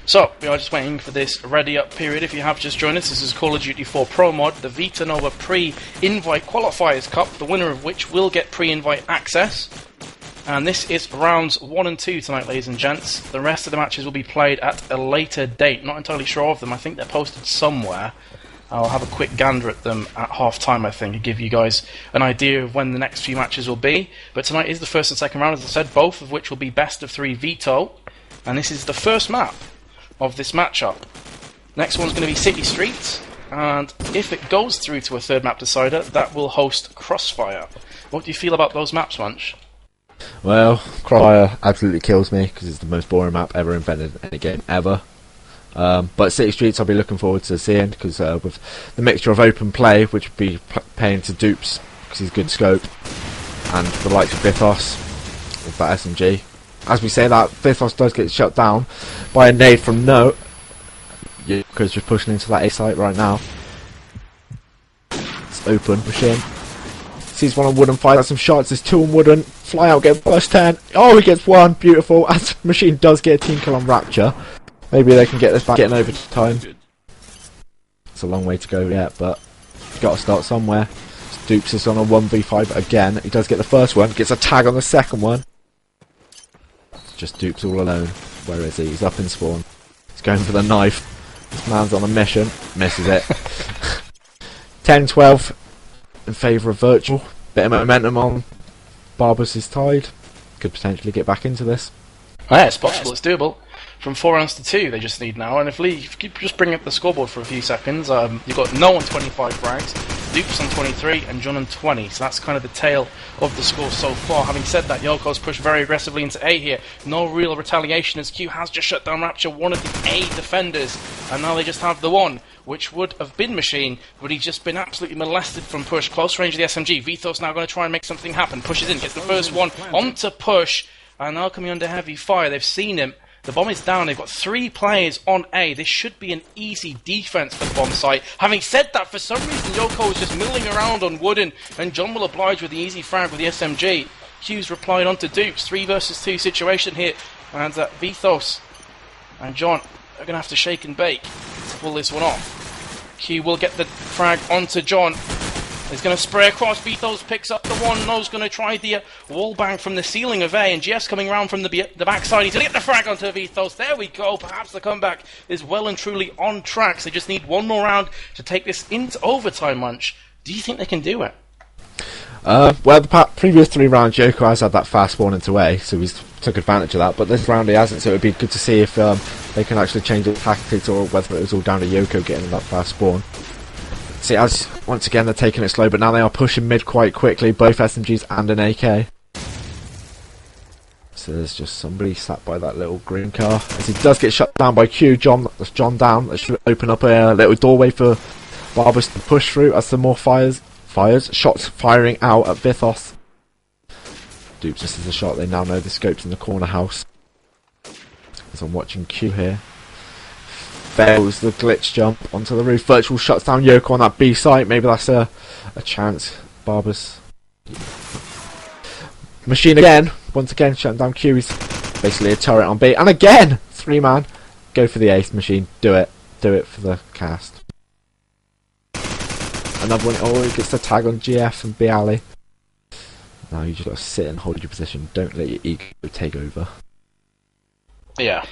So, we are just waiting for this ready up period. If you have just joined us, this is Call of Duty 4 Pro Mod, the Vita Nova Preinvite Qualifiers Cup, the winner of which will get Preinvite access. And this is rounds 1 and 2 tonight, ladies and gents. The rest of the matches will be played at a later date. Not entirely sure of them. I think they're posted somewhere. I'll have a quick gander at them at half-time, I think, to give you guys an idea of when the next few matches will be. But tonight is the first and second round, as I said, both of which will be best of 3 veto. And this is the first map of this matchup. Next one's going to be City Streets, and if it goes through to a third map decider, that will host Crossfire. What do you feel about those maps, Munch? Well, Crossfire absolutely kills me because it's the most boring map ever invented in any game ever. But City Streets I'll be looking forward to seeing, because with the mixture of open play, which would be paying to Dupes because he's good scope, and the likes of Vithos with that SMG. As we say that, Vithos does get shut down by a nade from No, because just pushing into that A site right now. It's open, machine. Sees one on wooden, fires out some shots, there's 2 on wooden, fly out, get plus 10. Oh, he gets 1, beautiful. As machine does get a team kill on Rapture. Maybe they can get this back, getting over time. It's a long way to go yet, but you've got to start somewhere. Dupes is on a 1v5 again. He does get the first one, gets a tag on the second one. Just Dupes all alone. Where is he? He's up in spawn. He's going for the knife. This man's on a mission. Misses it. 10-12 in favour of Virtual. Bit of momentum on. Burbus is tied. Could potentially get back into this. Oh, yeah, it's possible. It's doable. From 4 rounds to 2 they just need now, and if you just bring up the scoreboard for a few seconds, you've got No on 25 frags, Dupes on 23 and John on 20, so that's kind of the tail of the score so far. Having said that, Yoko's pushed very aggressively into A here. No real retaliation as Q has just shut down Rapture, one of the A defenders, and now they just have the one, which would have been Machine, but he's just been absolutely molested from Push. Close range of the SMG. Vethos now going to try and make something happen. Pushes in, gets the first one onto Push, and now coming under heavy fire. They've seen him. The bomb is down. They've got 3 players on A. This should be an easy defense for the bomb site. Having said that, for some reason Yoko is just milling around on wooden, and John will oblige with the easy frag with the SMG. Q's replied onto Dupes. 3 versus 2 situation here, and Vethos and John are going to have to shake and bake to pull this one off. Q will get the frag onto John. He's going to spray across. Vethos picks up the one. No's going to try the wall bang from the ceiling of A, and GS coming round from the backside. He's going to get the frag onto Vethos. There we go. Perhaps the comeback is well and truly on track. So they just need one more round to take this into overtime, Munch. Do you think they can do it? Well, the previous 3 rounds, Yoko has had that fast spawn into A, so he's took advantage of that. But this round he hasn't, so it would be good to see if they can actually change the tactics, or whether it was all down to Yoko getting that fast spawn. See, as once again they're taking it slow, but now they are pushing mid quite quickly, both SMGs and an AK. So there's just somebody sat by that little green car. As he does get shut down by Q, that's John down. That should open up a little doorway for Burbus to push through as some more fires. Shots firing out at Vithos. Dupes misses a shot. They now know the scope's in the corner house. As I'm watching Q here. Fails the glitch jump onto the roof. Virtual shuts down Yoko on that B site. Maybe that's a chance. Burbus. Machine again. Once again shutting down Q. He's basically a turret on B. And again! 3-man. Go for the ace, Machine. Do it. Do it for the cast. Another one. Oh, he gets the tag on GF and B alley. Now you just got to sit and hold your position. Don't let your ego take over. Yeah.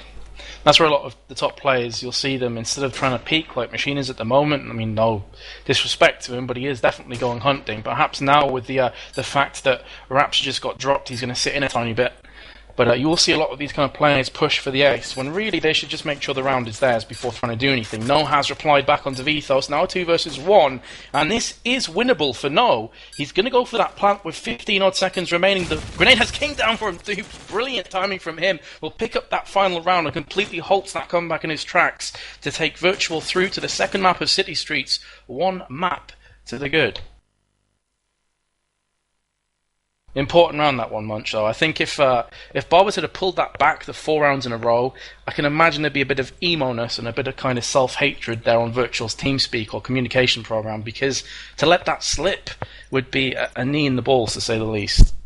That's where a lot of the top players, you'll see them, instead of trying to peak like Machine is at the moment, I mean, no disrespect to him, but he is definitely going hunting. Perhaps now with the fact that Rapture just got dropped, he's going to sit in a tiny bit. But you will see a lot of these kind of players push for the ace, when really they should just make sure the round is theirs before trying to do anything. No has replied back onto Vithos, now 2 versus 1, and this is winnable for No. He's going to go for that plant with 15 odd seconds remaining. The grenade has came down for him too. Brilliant timing from him. Will pick up that final round and completely halts that comeback in his tracks to take Virtual through to the second map of City Streets. 1 map to the good. Important round, that one, Munch, though. I think if Burbus had pulled that back the 4 rounds in a row, I can imagine there'd be a bit of emo-ness and a bit of kind of self-hatred there on Virtual's TeamSpeak or communication program, because to let that slip would be a knee in the balls, to say the least.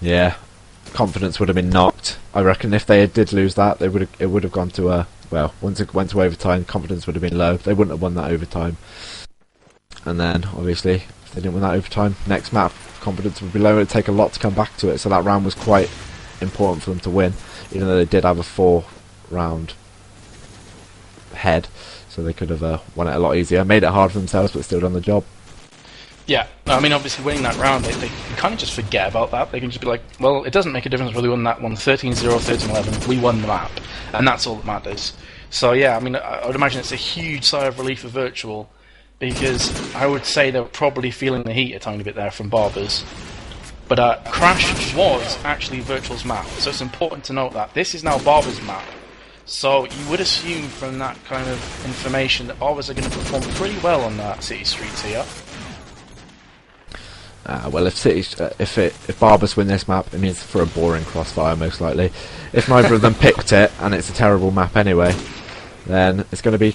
Yeah. Confidence would have been knocked. I reckon if they did lose that, it would have gone to once it went to overtime, confidence would have been low. They wouldn't have won that overtime. And then, obviously, if they didn't win that overtime, next map, confidence would be low. It would take a lot to come back to it, so that round was quite important for them to win, even though they did have a 4-round head, so they could have won it a lot easier. Made it hard for themselves, but still done the job. Yeah, I mean, obviously winning that round, they can kind of just forget about that. They can just be like, well, it doesn't make a difference whether we won that one 13-0, 13-11, we won the map, and that's all that matters. So yeah, I mean, I would imagine it's a huge sigh of relief for Virtual, because I would say they're probably feeling the heat a tiny bit there from Burbus. But Crash was actually Virtual's map, so it's important to note that. This is now Burbus' map. So you would assume from that kind of information that Burbus are going to perform pretty well on City Streets here. Well, if Burbus win this map, it means for a boring crossfire, most likely. If neither of them picked it, and it's a terrible map anyway, then it's going to be...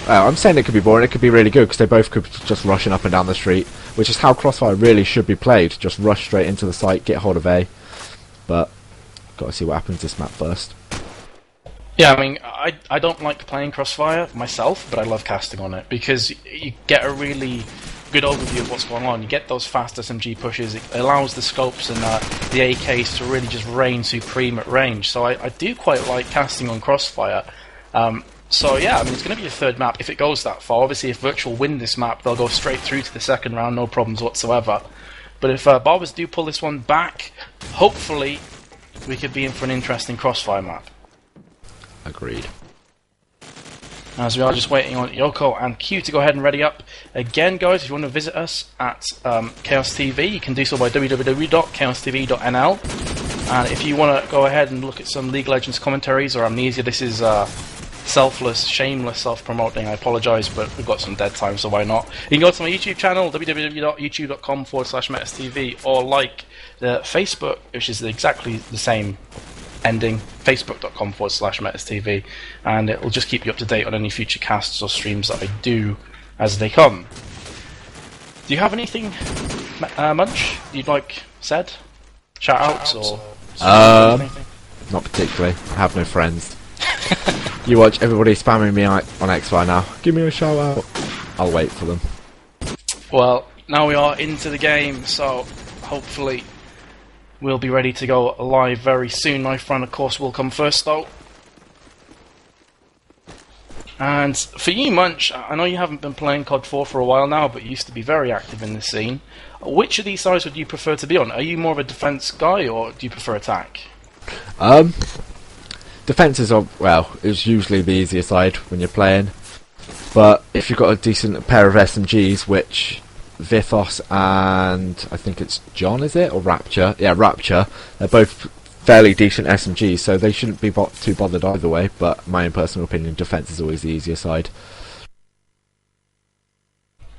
I'm saying it could be boring, it could be really good, because they both could be just rushing up and down the street, which is how Crossfire really should be played. Just rush straight into the site, get hold of A. But, got to see what happens this map first. Yeah, I mean, I don't like playing Crossfire myself, but I love casting on it, because you get a really good overview of what's going on. You get those fast SMG pushes, it allows the scopes and the AKs to really just reign supreme at range. So I do quite like casting on Crossfire. So yeah, I mean, it's going to be a 3rd map if it goes that far. Obviously, if Virtual win this map, they'll go straight through to the 2nd round, no problems whatsoever. But if Burbus do pull this one back, hopefully we could be in for an interesting Crossfire map. Agreed. As we are just waiting on Yoko and Q to go ahead and ready up. Again, guys, if you want to visit us at Chaos TV, you can do so by www.chaostv.nl. And if you want to go ahead and look at some League of Legends commentaries or Amnesia, this is... selfless, shameless self-promoting. I apologise, but we've got some dead time, so why not? You can go to my YouTube channel, www.youtube.com/MetasTV, or like the Facebook, which is exactly the same ending, facebook.com/MetasTV, and it will just keep you up to date on any future casts or streams that I do as they come. Do you have anything, Munch, you'd like said? Shout-outs or... Not particularly. I have no friends. You watch everybody spamming me on XY now. Give me a shout out. I'll wait for them. Well, now we are into the game, so hopefully we'll be ready to go live very soon. Knife round, of course, will come first, though. And for you, Munch, I know you haven't been playing COD 4 for a while now, but you used to be very active in the scene. Which of these sides would you prefer to be on? Are you more of a defense guy, or do you prefer attack? Defense is usually the easier side when you're playing, but if you've got a decent pair of SMGs, which Vithos and I think it's John, is it, or Rapture? Yeah, Rapture. They're both fairly decent SMGs, so they shouldn't be too bothered either way. But my own personal opinion, defense is always the easier side.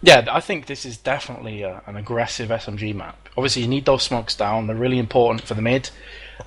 Yeah, I think this is definitely an aggressive SMG map. Obviously, you need those smokes down. They're really important for the mid.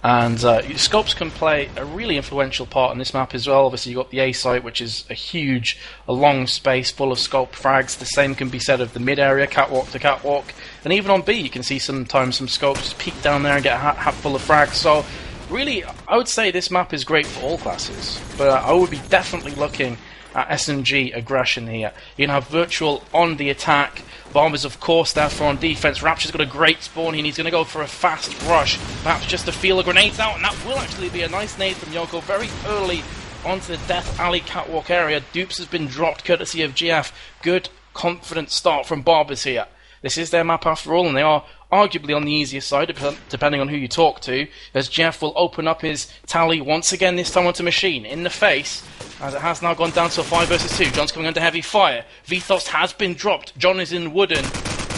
And scopes can play a really influential part in this map as well. Obviously, you've got the A site, which is a long space full of scope frags. The same can be said of the mid area, catwalk to catwalk. And even on B, you can see sometimes some scopes just peek down there and get a hat full of frags. So, really, I would say this map is great for all classes. But I would be definitely looking at SMG aggression here. You can have Virtual on the attack. Bombers, of course, therefore on defense. Rapture's got a great spawn here. He's going to go for a fast rush. Perhaps just to feel the grenades out, and that will actually be a nice nade from Yoko very early onto the Death Alley catwalk area. Dupes has been dropped courtesy of GF. Good, confident start from Burbus here. This is their map after all, and they are arguably on the easier side, depending on who you talk to, as Jeff will open up his tally once again, this time onto Machine, in the face, as it has now gone down to a 5 versus 2. John's coming under heavy fire. Vithos has been dropped. John is in Wooden.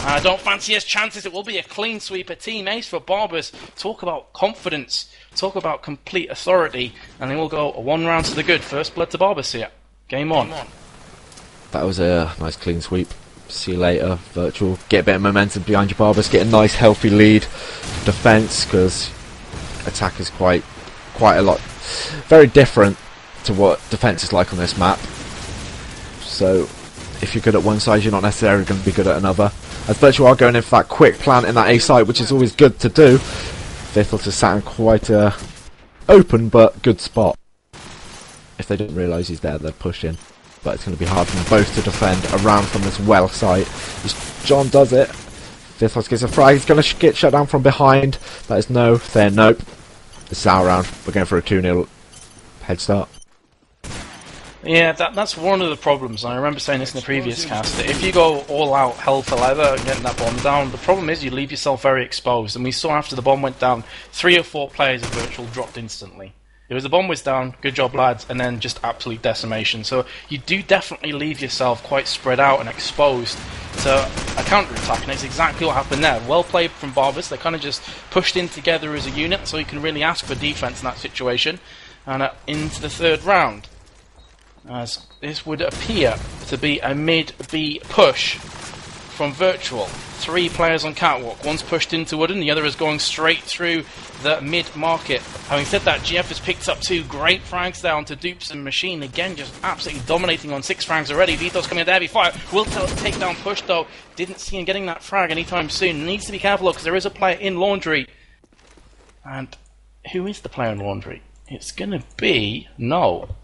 I don't fancy his chances. It will be a clean sweep, a team ace for Burbus. Talk about confidence, talk about complete authority, and they will go a 1 round to the good. First blood to Burbus here. Game on. That was a nice clean sweep. See you later, Virtual. Get a bit of momentum behind your Burbus. Get a nice healthy lead. Defense, because attack is quite a lot. Very different to what defense is like on this map. So if you're good at one side, you're not necessarily going to be good at another. As Virtual are going in for that quick plant in that A site, which is always good to do. Vithos has sat in quite a open but good spot. If they didn't realise he's there, they'd push in. But it's going to be hard for them both to defend around from this well site. As John does it. Vithos gets a frag. He's going to get shut down from behind. That is no. There, nope. This is our round. We're going for a 2-0 head start. Yeah, that's one of the problems. I remember saying this in the previous cast, that if you go all out hell for leather and getting that bomb down, the problem is you leave yourself very exposed. And we saw after the bomb went down, 3 or 4 players of Virtual dropped instantly. It was the bomb was down, good job lads, and then just absolute decimation. So you do definitely leave yourself quite spread out and exposed to a counter-attack, and it's exactly what happened there. Well played from Burbus. They kind of just pushed in together as a unit, so you can really ask for defense in that situation. And into the third round, as this would appear to be a mid-B push from Virtual. 3 players on catwalk. One's pushed into Wooden, the other is going straight through the mid-market. Having said that, GF has picked up 2 great frags down to Dupes and Machine. Again, just absolutely dominating on 6 frags already. Vito's coming into heavy fire. Will take down push though. Didn't see him getting that frag anytime soon. Needs to be careful because there is a player in Laundry. And who is the player in Laundry? It's going to be No.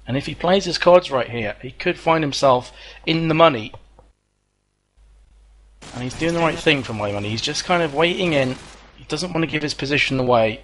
And if he plays his cards right here, he could find himself in the money. And he's doing the right thing for my money. He's just kind of waiting in. He doesn't want to give his position away.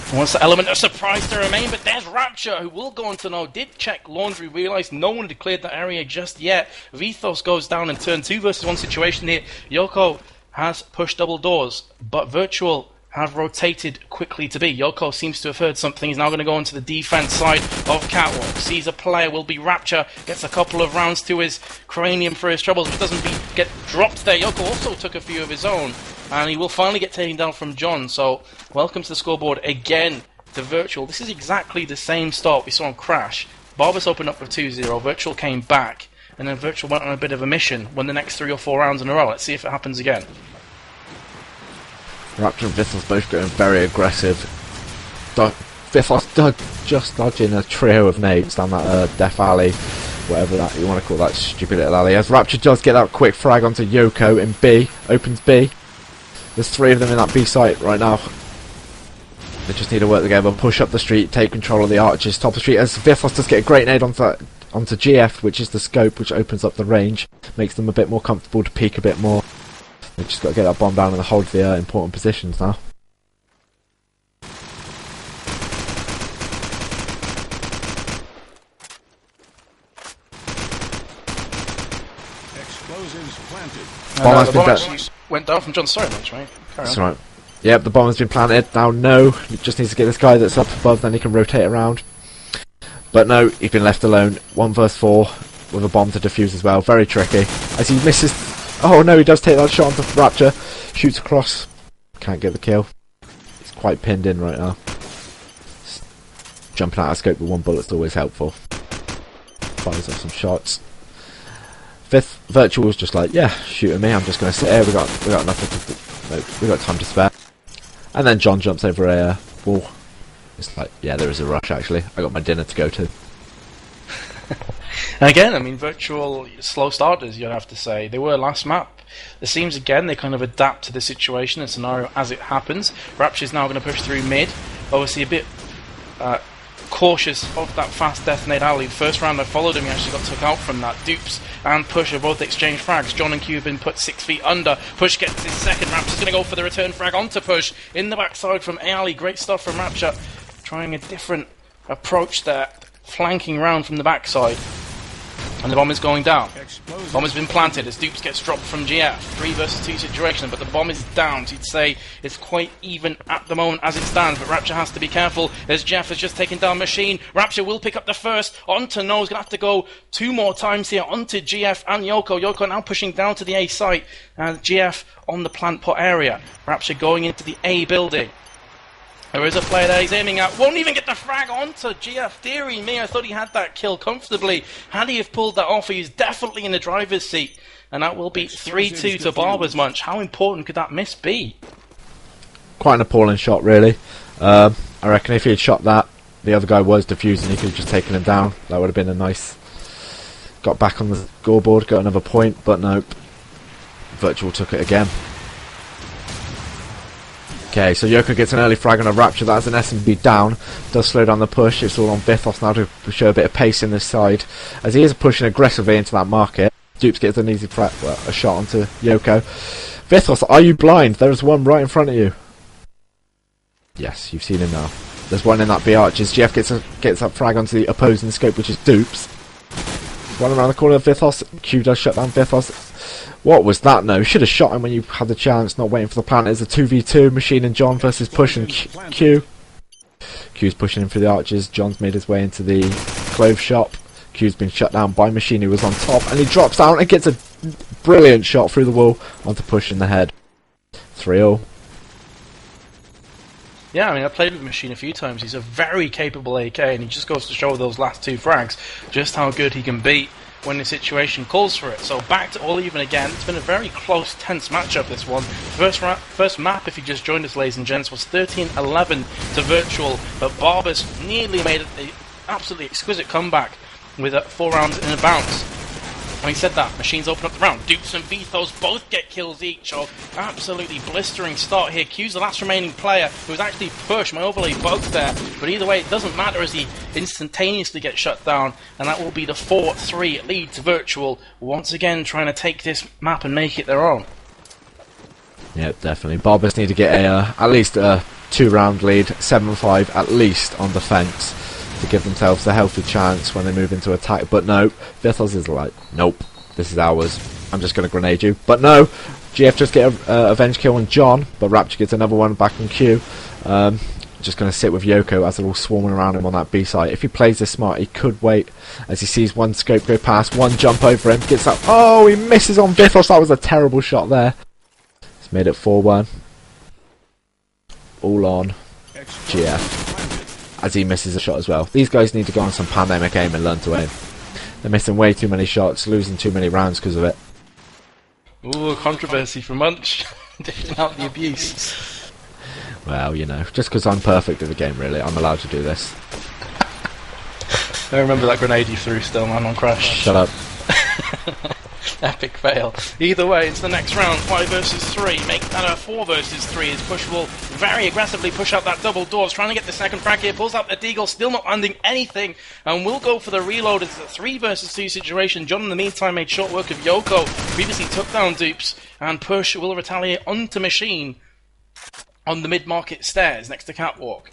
He wants the element of surprise to remain, but there's Rapture, who will go on to know. Did check Laundry, realised no one had cleared that area just yet. Vithos goes down in turn 2 versus 1 situation here. Yoko has pushed double doors, but Virtual have rotated quickly to B. Yoko seems to have heard something. He's now going to go onto the defense side of Catwalk. Sees a player, will be Rapture. Gets a couple of rounds to his cranium for his troubles, but doesn't get dropped there. Yoko also took a few of his own, and he will finally get taken down from John. So, welcome to the scoreboard again to Virtual. This is exactly the same start we saw on Crash. Burbus opened up with 2-0. Virtual came back, and then Virtual went on a bit of a mission, won the next 3 or 4 rounds in a row. Let's see if it happens again. Rapture and Vithos both going very aggressive. Vithos just dodging a trio of nades down that Death Alley, whatever that you want to call that stupid little alley. As Rapture does get that quick frag onto Yoko in B, opens B. There's 3 of them in that B site right now. They just need to work together, push up the street, take control of the arches, top of the street. As Vithos does get a great nade onto GF, which is the scope, which opens up the range, makes them a bit more comfortable to peek a bit more. They've just got to get that bomb down and hold the important positions now. Explosives planted. Bomb has The been bomb down. actually went down from John. Sorry much, mate. Carry That's on. right. Yep, the bomb has been planted. Now no, he just needs to get this guy that's up above, then he can rotate around. But no, he's been left alone. 1 versus 4 with a bomb to defuse as well. Very tricky. As he misses. Oh no, he does take that shot onto Rapture. Shoots across. Can't get the kill. He's quite pinned in right now. Jumping out of scope with 1 bullet's always helpful. Fires off some shots. Virtual was just like, yeah, shoot at me, I'm just going to sit here, we got nothing to, we got time to spare. And then John jumps over a wall. It's like, yeah, there is a rush actually, I got my dinner to go to. And again, I mean, Virtual slow starters, you'd have to say. They were last map. It seems again they kind of adapt to the situation and scenario as it happens. Rapture's now going to push through mid. Obviously a bit cautious of that fast detonate alley. First round I followed him, he actually got took out from that. Dupes and Push have both exchanged frags. John and Q have been put 6 feet under. Push gets his second. Rapture's going to go for the return frag onto Push. In the backside from Ali. Great stuff from Rapture. Trying a different approach there. Flanking round from the backside. And the bomb is going down. Bomb has been planted as Dupes gets dropped from GF. 3 versus 2 situation, but the bomb is down. So you'd say it's quite even at the moment as it stands, but Rapture has to be careful as Jeff has just taken down Machine. Rapture will pick up the first. Onto No's going to have to go 2 more times here onto GF and Yoko. Yoko now pushing down to the A site, and GF on the plant pot area. Rapture going into the A building. There is a player there he's aiming at. Won't even get the frag onto GF. Deary me, I thought he had that kill comfortably. Had he have pulled that off, he's definitely in the driver's seat. And that will be 3-2 to Burbus Munch. How important could that miss be? Quite an appalling shot, really. I reckon if he had shot that, the other guy was defusing, he could have just taken him down. That would have been a nice... Got back on the scoreboard, got another point, but nope. Virtual took it again. Okay, so Yoko gets an early frag on a Rapture. That's an SMB down. Does slow down the push. It's all on Vithos now to show a bit of pace in this side. As he is pushing aggressively into that market. Dupes gets an easy frag, well, a shot onto Yoko. Vithos, are you blind? There is one right in front of you. Yes, you've seen him now. There's one in that B arches. GF gets that frag onto the opposing scope, which is Dupes. One around the corner of Vithos. Q does shut down Vithos. What was that? No, should have shot him when you had the chance, not waiting for the plant. It's a 2v2, Machine and John versus Push and Q. Q's pushing in through the arches. John's made his way into the clove shop. Q's been shut down by Machine, who was on top, and he drops down and gets a brilliant shot through the wall onto Push in the head. 3-0. Yeah, I mean, I played with Machine a few times. He's a very capable AK, and he just goes to show those last 2 frags just how good he can be when the situation calls for it. So back to all even again. It's been a very close, tense matchup, this one. First map, if you just joined us, ladies and gents, was 13-11 to Virtual, but Burbus nearly made an absolutely exquisite comeback with 4 rounds in a bounce. Having said that, Machines open up the round. Dupes and Vithos both get kills each. So absolutely blistering start here. Q's the last remaining player who was actually Push. My overlay bugged there. But either way, it doesn't matter as he instantaneously gets shut down. And that will be the 4-3 lead to Virtual. Once again, trying to take this map and make it their own. Yep, definitely. Burbus need to get at least a 2-round lead. 7-5 at least on defence, to give themselves a healthy chance when they move into attack. But no, Vithos is like, nope, this is ours, I'm just going to grenade you. But no, GF just get a avenge kill on John, but Rapture gets another one back on Q. Just going to sit with Yoko as they're all swarming around him on that B site. If he plays this smart, he could wait as he sees one scope go past, one jump over him, gets up. Oh, he misses on Vithos. That was a terrible shot there. It's made it 4-1. All on GF. As he misses a shot as well. These guys need to go on some pandemic aim and learn to aim. They're missing way too many shots, losing too many rounds because of it. Ooh, controversy from Munch. Dishing out the abuse. Well, you know, just because I'm perfect at the game, really, I'm allowed to do this. I remember that grenade you threw still, man, on Crash. Shut up. Epic fail. Either way, it's the next round, 5 versus 3. Make that a 4 versus 3 as Push will very aggressively push out that double doors, trying to get the second frag here, pulls out the deagle, still not landing anything, and will go for the reload. It's a 3 versus 2 situation. John, in the meantime, made short work of Yoko, previously took down Dupes, and Push will retaliate onto Machine on the mid-market stairs next to Catwalk.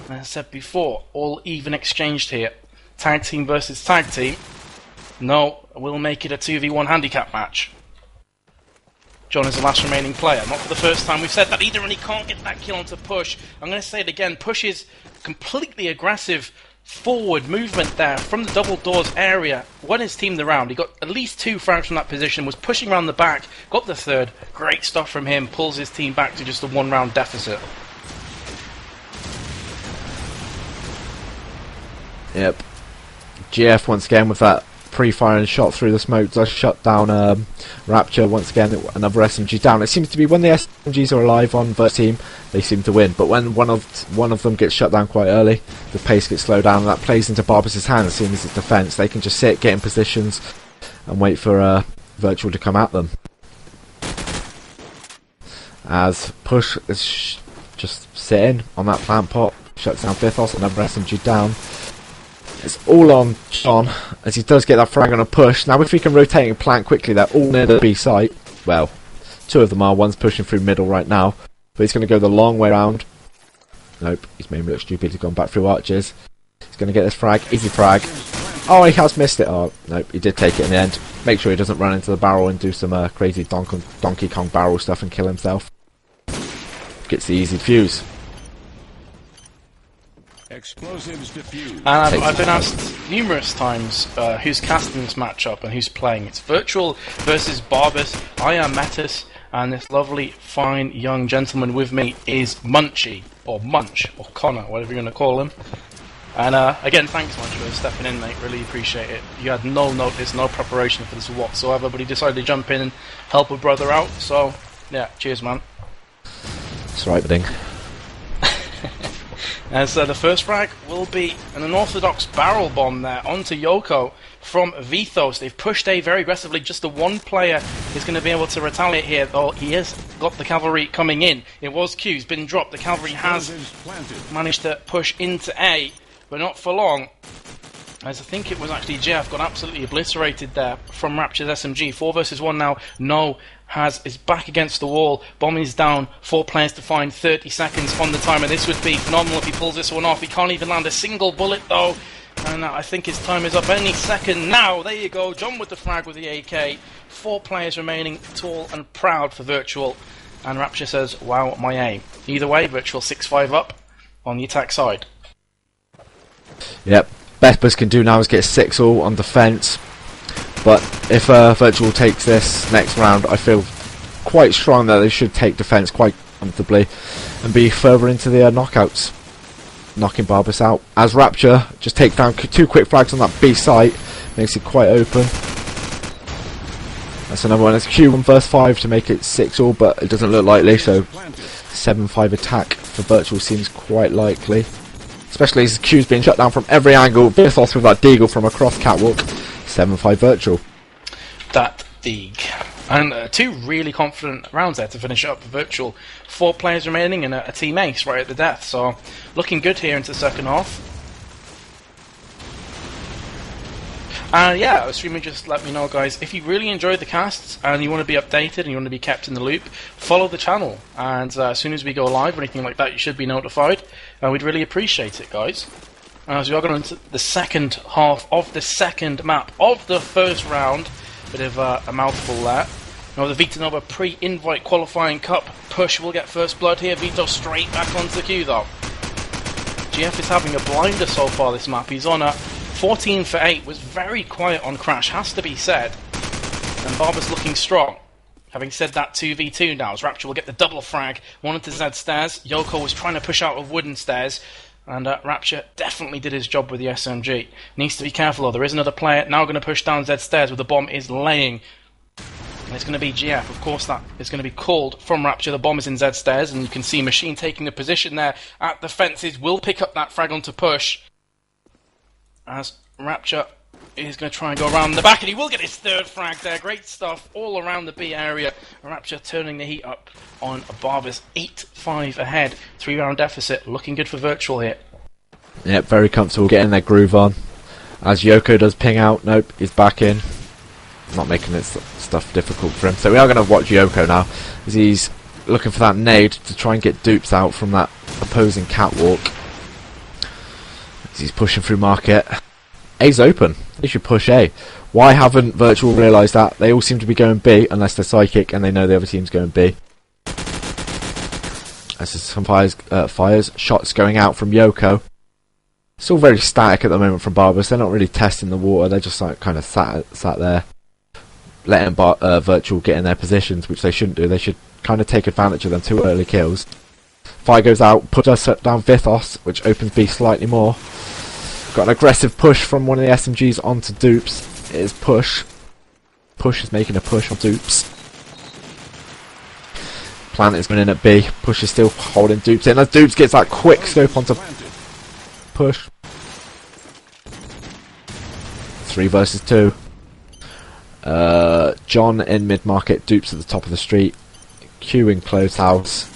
As I said before, all even exchanged here. Tag team versus tag team. No, we'll make it a 2v1 handicap match. John is the last remaining player. Not for the first time we've said that either, and he can't get that kill onto Push. I'm going to say it again. Push's completely aggressive forward movement there from the double doors area won his team the round. He got at least 2 frags from that position, was pushing around the back, got the third. Great stuff from him. Pulls his team back to just a 1-round deficit. Yep. GF once again with that pre-firing shot through the smoke does shut down Rapture. Once again, another SMG down. It seems to be when the SMGs are alive on the team, they seem to win. But when one of them gets shut down quite early, the pace gets slowed down, and that plays into Barbus's hands. As soon as it's defense, they can just sit, get in positions, and wait for Virtual to come at them. As Push is just sitting on that plant pot, shuts down Vithos, another SMG down. It's all on John, as he does get that frag on a push. Now if we can rotate and plant quickly, they're all near the B site. Well, two of them are, one's pushing through middle right now. But he's going to go the long way around. Nope, he's made me look stupid, he's gone back through arches. He's going to get this frag, easy frag. Oh, he has missed it. Oh, nope, he did take it in the end. Make sure he doesn't run into the barrel and do some crazy Donkey Kong barrel stuff and kill himself. Gets the easy fuse. Explosives diffused. And I've been asked numerous times who's casting this matchup and who's playing. It's Virtual versus Burbus. I am Metis, and this lovely, fine young gentleman with me is Munchy, or Munch, or Connor, whatever you're going to call him. And again, thanks Munch for stepping in, mate. Really appreciate it. You had no notice, no preparation for this whatsoever, but he decided to jump in and help a brother out. So, yeah, cheers, man. That's right, ding. As the first frag will be an unorthodox barrel bomb there onto Yoko from Vito. They've pushed A very aggressively. Just the one player is going to be able to retaliate here, though he has got the cavalry coming in. It was Q, he's been dropped. The cavalry has managed to push into A, but not for long. As I think it was actually Jeff got absolutely obliterated there from Rapture's SMG. 4 versus 1 now. No is back against the wall. Bomb is down. 4 players to find. 30 seconds on the timer. This would be phenomenal if he pulls this one off. He can't even land a single bullet though. And I think his time is up any second now. There you go. John with the frag with the AK. 4 players remaining. Tall and proud for Virtual. And Rapture says, wow, my aim. Either way, Virtual 6-5 up on the attack side. Yep. Best Bus can do now is get 6-all on defence, but if Virtual takes this next round, I feel quite strong that they should take defence quite comfortably and be further into the knockouts, knocking Burbus out. As Rapture just takes down 2 quick frags on that B site, makes it quite open. That's another one. It's Q1 versus 5 to make it 6-all, but it doesn't look likely, so 7-5 attack for Virtual seems quite likely. Especially as Q's being shut down from every angle. Vithos with that deagle from across catwalk. 7-5 Virtual. That deeg. And 2 really confident rounds there to finish up Virtual. 4 players remaining and a team ace right at the death. So looking good here into the second half. And yeah, streaming, just let me know, guys, if you really enjoyed the casts and you want to be updated and you want to be kept in the loop, follow the channel. And as soon as we go live or anything like that, you should be notified. We'd really appreciate it, guys. As we are going into the second half of the second map of the first round. Bit of a mouthful there. Now the Vita Nova pre-invite qualifying cup push will get first blood here. Vito straight back onto Q though. GF is having a blinder so far this map. He's on a 14 for 8, was very quiet on Crash, has to be said. And Burbus looking strong. Having said that, 2v2 now, as Rapture will get the double frag. One into Z stairs. Yoko was trying to push out of wooden stairs. And Rapture definitely did his job with the SMG. Needs to be careful though, there is another player now going to push down Z stairs where the bomb is laying. And it's going to be GF, of course that is going to be called from Rapture. The bomb is in Z stairs and you can see Machine taking the position there at the fences. Will pick up that frag onto push. As Rapture is going to try and go around the back, and he will get his 3rd frag there. Great stuff all around the B area. Rapture turning the heat up on Burbus. 8-5 ahead. 3-round deficit. Looking good for Virtual here. Yep, very comfortable getting their groove on. As Yoko does ping out. Nope, he's back in. Not making this stuff difficult for him. So we are going to watch Yoko now, as he's looking for that nade to try and get dupes out from that opposing catwalk. He's pushing through market. A's open. They should push A. Why haven't Virtual realised that? They all seem to be going B unless they're psychic and they know the other team's going B. As there's some fires. Shots going out from Yoko. It's all very static at the moment from Burbus. They're not really testing the water. They're just like kind of sat there, letting Virtual get in their positions, which they shouldn't do. They should kind of take advantage of them 2 early kills. Fire goes out, puts down Vithos, which opens B slightly more. Got an aggressive push from one of the SMGs onto dupes. is Push. Push is making a push on Dupes. Plant is going in at B. Push is still holding Dupes in as Dupes gets that quick scope onto Push. 3 versus 2. John in mid-market, Dupes at the top of the street. Q in closed house.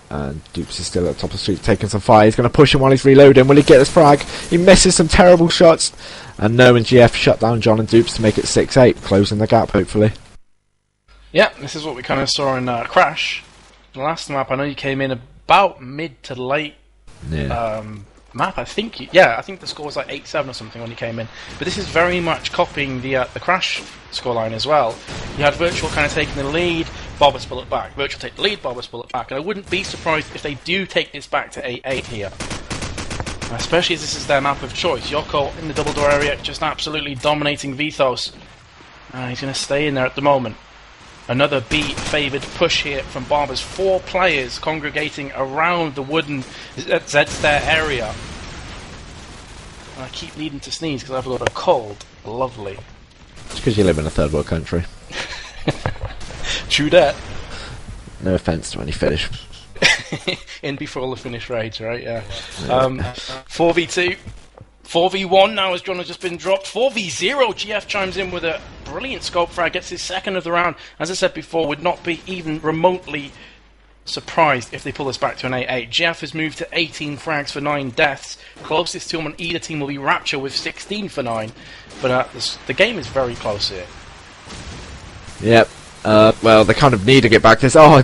And Dupes is still at the top of the street taking some fire. He's going to push him while he's reloading. Will he get his frag? He misses some terrible shots. And No and GF shut down John and Dupes to make it 6-8, closing the gap hopefully. Yeah, this is what we kind of saw in Crash. The last map, I know you came in about mid to late map. I think the score was like 8-7 or something when you came in. But this is very much copying the Crash scoreline as well. You had Virtual kind of taking the lead, Burbus pull it back. Virtual take the lead, Burbus pull it back. And I wouldn't be surprised if they do take this back to 8-8 here. Especially as this is their map of choice. Yoko in the double door area, just absolutely dominating Vithos. He's going to stay in there at the moment. Another B-favoured push here from Burbus. 4 players congregating around the wooden Z-stair area. And I keep needing to sneeze because I've got a cold. Lovely. It's because you live in a third world country. True that. No offence to any Finnish. In before all the Finnish raids, right? Yeah. 4v2. 4v1 now as John has just been dropped. 4v0, GF chimes in with a brilliant scope frag, gets his second of the round. As I said before, would not be even remotely surprised if they pull us back to an 8-8. GF has moved to 18 frags for 9 deaths. Closest to him on either team will be Rapture with 16 for 9. But the game is very close here. Yep. Well, they kind of need to get back to this. Oh,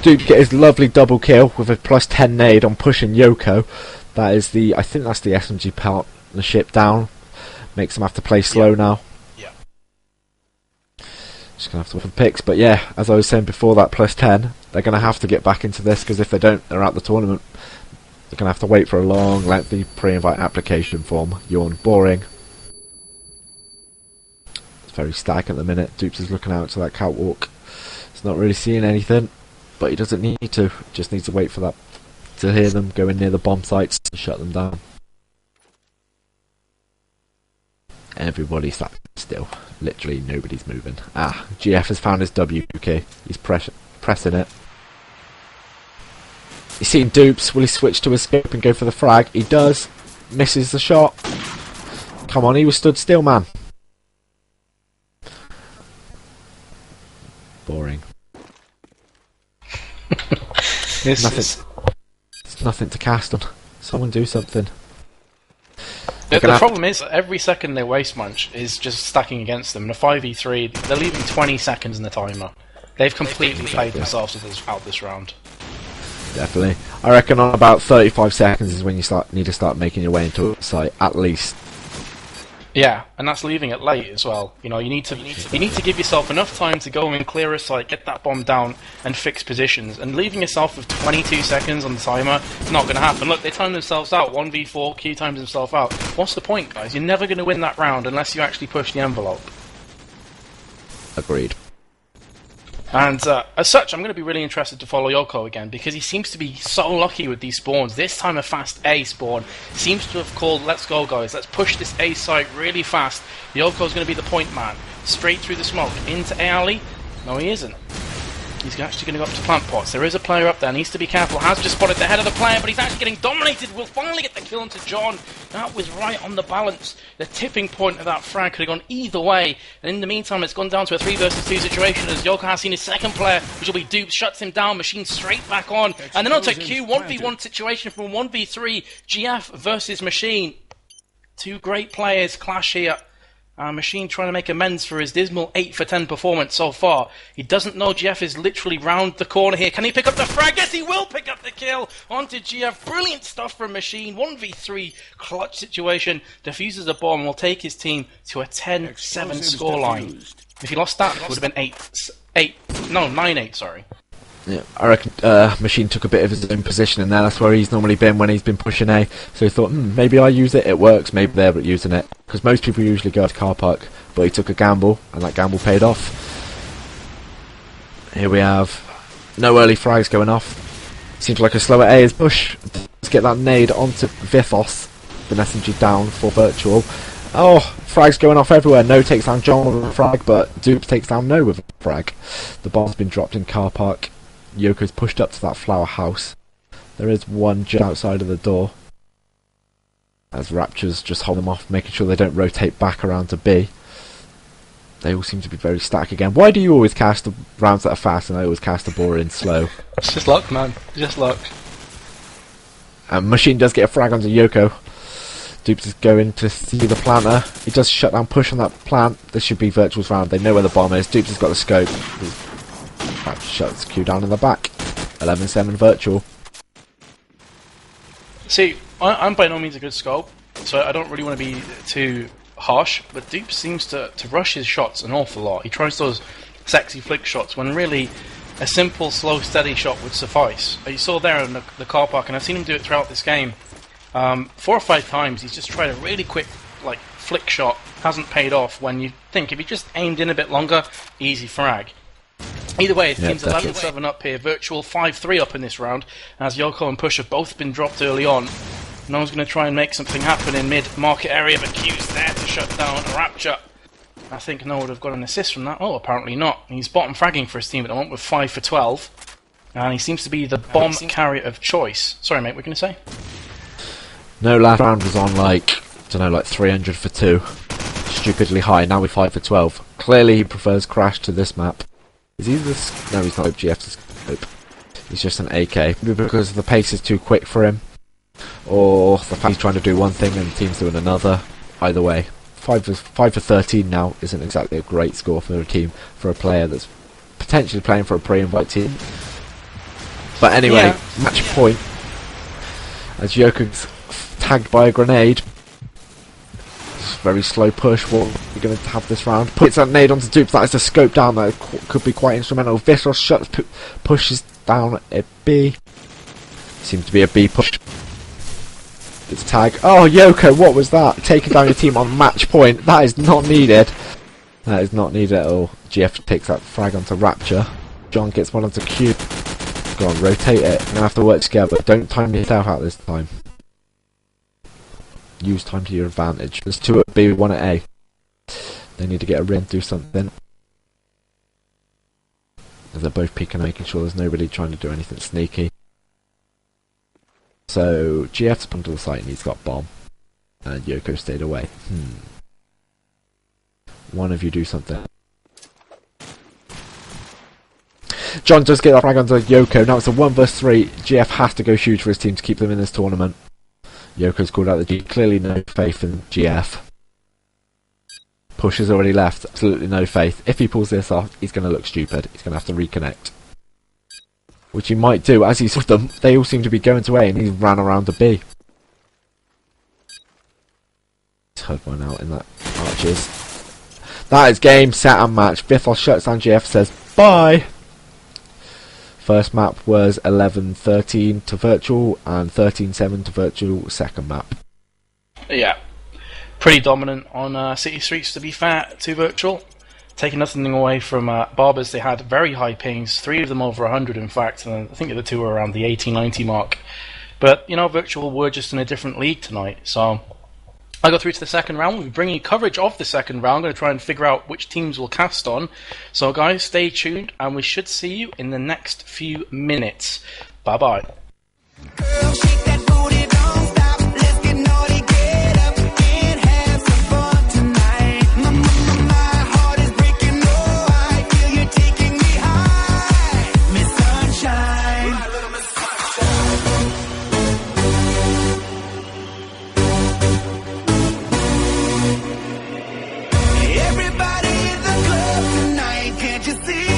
Duke get his lovely double kill with a +10 nade on pushing Yoko. That is I think that's the SMG partnership down. Makes them have to play slow now. Yeah. Just going to have to win picks. But yeah, as I was saying before, that +10, they're going to have to get back into this, because if they don't, they're out the tournament. They're going to have to wait for a long, lengthy pre-invite application form. Yawn. Boring. It's very static at the minute. Dupes is looking out to that catwalk. He's not really seeing anything, but he doesn't need to. Just needs to wait for that to hear them go in near the bomb sites and shut them down. Everybody's sat still. Literally nobody's moving. GF has found his W key. He's pressing it. He's seen Dupes. Will he switch to escape and go for the frag? He does. Misses the shot. Come on, he was stood still, man. Boring. There's nothing to cast on. Someone do something. The problem is, every second they waste Munch is just stacking against them. In a 5v3, they're leaving 20 seconds in the timer. They've completely played themselves out this round. Definitely. I reckon on about 35 seconds is when you need to start making your way into a site, at least. Yeah, and that's leaving it late as well. You know, you need to give yourself enough time to go and clear a site, get that bomb down, and fix positions. And leaving yourself with 22 seconds on the timer is not going to happen. Look, they time themselves out. 1v4, Q times himself out. What's the point, guys? You're never going to win that round unless you actually push the envelope. Agreed. And as such, I'm going to be really interested to follow Yoko again, because he seems to be so lucky with these spawns. This time a fast A spawn seems to have called, let's go guys, let's push this A site really fast. Yoko's going to be the point man. Straight through the smoke, into A alley. No, he isn't. He's actually going to go up to plant pots. There is a player up there, needs to be careful. Has just spotted the head of the player, but he's actually getting dominated. Will finally get the kill into John. That was right on the balance. The tipping point of that frag could have gone either way. And in the meantime, it's gone down to a 3 versus 2 situation as Yoko has seen his second player, which will be Dupes, shuts him down, Machine straight back on. And then onto Q, 1v1 situation from 1v3, GF versus Machine. 2 great players clash here. Machine trying to make amends for his dismal 8 for 10 performance so far. He doesn't know GF is literally round the corner here. Can he pick up the frag? Yes, he will pick up the kill. Onto GF. Brilliant stuff from Machine. 1v3 clutch situation. Defuses a bomb. Will take his team to a 10-7 scoreline. If he lost that, it would have been 9-8, sorry. Yeah, I reckon Machine took a bit of his own position in there. That's where he's normally been when he's been pushing A. So he thought, maybe I use it, it works. Maybe they're using it. Because most people usually go to car park. But he took a gamble, and that gamble paid off. Here we have no early frags going off. Seems like a slower A is push. Let's get that nade onto Vithos. The SMG down for Virtual. Oh, frags going off everywhere. No takes down John with a frag, but Dupe takes down No with a frag. The bomb's been dropped in car park. Yoko's pushed up to that flower house. There is one just outside of the door. As Raptures just hold them off, making sure they don't rotate back around to B. They all seem to be very static again. Why do you always cast the rounds that are fast and I always cast the ball in slow? It's just luck, man. Just luck. And Machine does get a frag onto Yoko. Dupes is going to see the planter. He does shut down push on that plant. This should be Virtual's round. They know where the bomb is. Dupes has got the scope. That shuts Q down in the back. 11-7 Virtual. See, I'm by no means a good scope, so I don't really want to be too harsh, but Dupe seems to rush his shots an awful lot. He tries those sexy flick shots when really a simple, slow, steady shot would suffice. You saw there in the car park, and I've seen him do it throughout this game. 4 or 5 times he's just tried a really quick flick shot, hasn't paid off, when you think if he just aimed in a bit longer, easy frag. Either way, the team's 11-7 up here, Virtual 5-3 up in this round, as Yoko and Push have both been dropped early on. No one's going to try and make something happen in mid-market area, but Q's there to shut down Rapture. I think Noah would have got an assist from that. Oh, apparently not. He's bottom fragging for his team at the moment with 5 for 12. And he seems to be the bomb carrier of choice. Sorry, mate, what were you going to say? No, last round was on 300 for 2. Stupidly high. Now we're 5 for 12. Clearly he prefers Crash to this map. Is he the... No, he's not GF's scope. He's just an AK. Maybe because the pace is too quick for him. Or the fact he's trying to do one thing and the team's doing another. Either way. 5 for 13 now isn't exactly a great score for a team, for a player that's potentially playing for a pre-invite team. But anyway, match point. As Yoko's tagged by a grenade. Very slow push. What are we going to have this round? Puts that nade onto Dupes. That is the scope down there. Could be quite instrumental. Visceral shuts, pushes down a B. Seems to be a B push. It's tag. Oh, Yoko, what was that? Taking down your team on match point. That is not needed. That is not needed at all. GF takes that frag onto Rapture. John gets one onto Q. Go on, rotate it. You're going to have to work together. Don't time yourself out this time. Use time to your advantage. There's 2 at B, 1 at A. They need to get a ring, do something. As they're both peeking, making sure there's nobody trying to do anything sneaky. So, GF's come to the site and he's got bomb. And Yoko stayed away. One of you do something. John does get that frag onto Yoko. Now it's a 1 vs 3. GF has to go huge for his team to keep them in this tournament. Yoko's called out the G. Clearly no faith in GF. Push has already left. Absolutely no faith. If he pulls this off, he's going to look stupid. He's going to have to reconnect. Which he might do. As he's with them, they all seem to be going to A and he ran around to B. He's heard one out in that Arches. That is game, set and match. Vithos shuts down GF, says bye. First map was 11-13 to Virtual and 13-7 to Virtual second map. Yeah. Pretty dominant on City Streets, to be fair, to Virtual. Taking nothing away from Burbus, they had very high pings, 3 of them over 100 in fact, and I think the other 2 were around the 80-90 mark. But, you know, Virtual were just in a different league tonight, so I go through to the second round. We'll be bringing you coverage of the second round. I'm going to try and figure out which teams we'll cast on. So guys, stay tuned, and we should see you in the next few minutes. Bye-bye. Girl, shake that booty, don't stop. Let's get naughty, get up and have some fun tonight. My heart is breaking, oh, I feel you taking me high. Miss Sunshine, my little Miss Sunshine. Everybody in the club tonight, can't you see?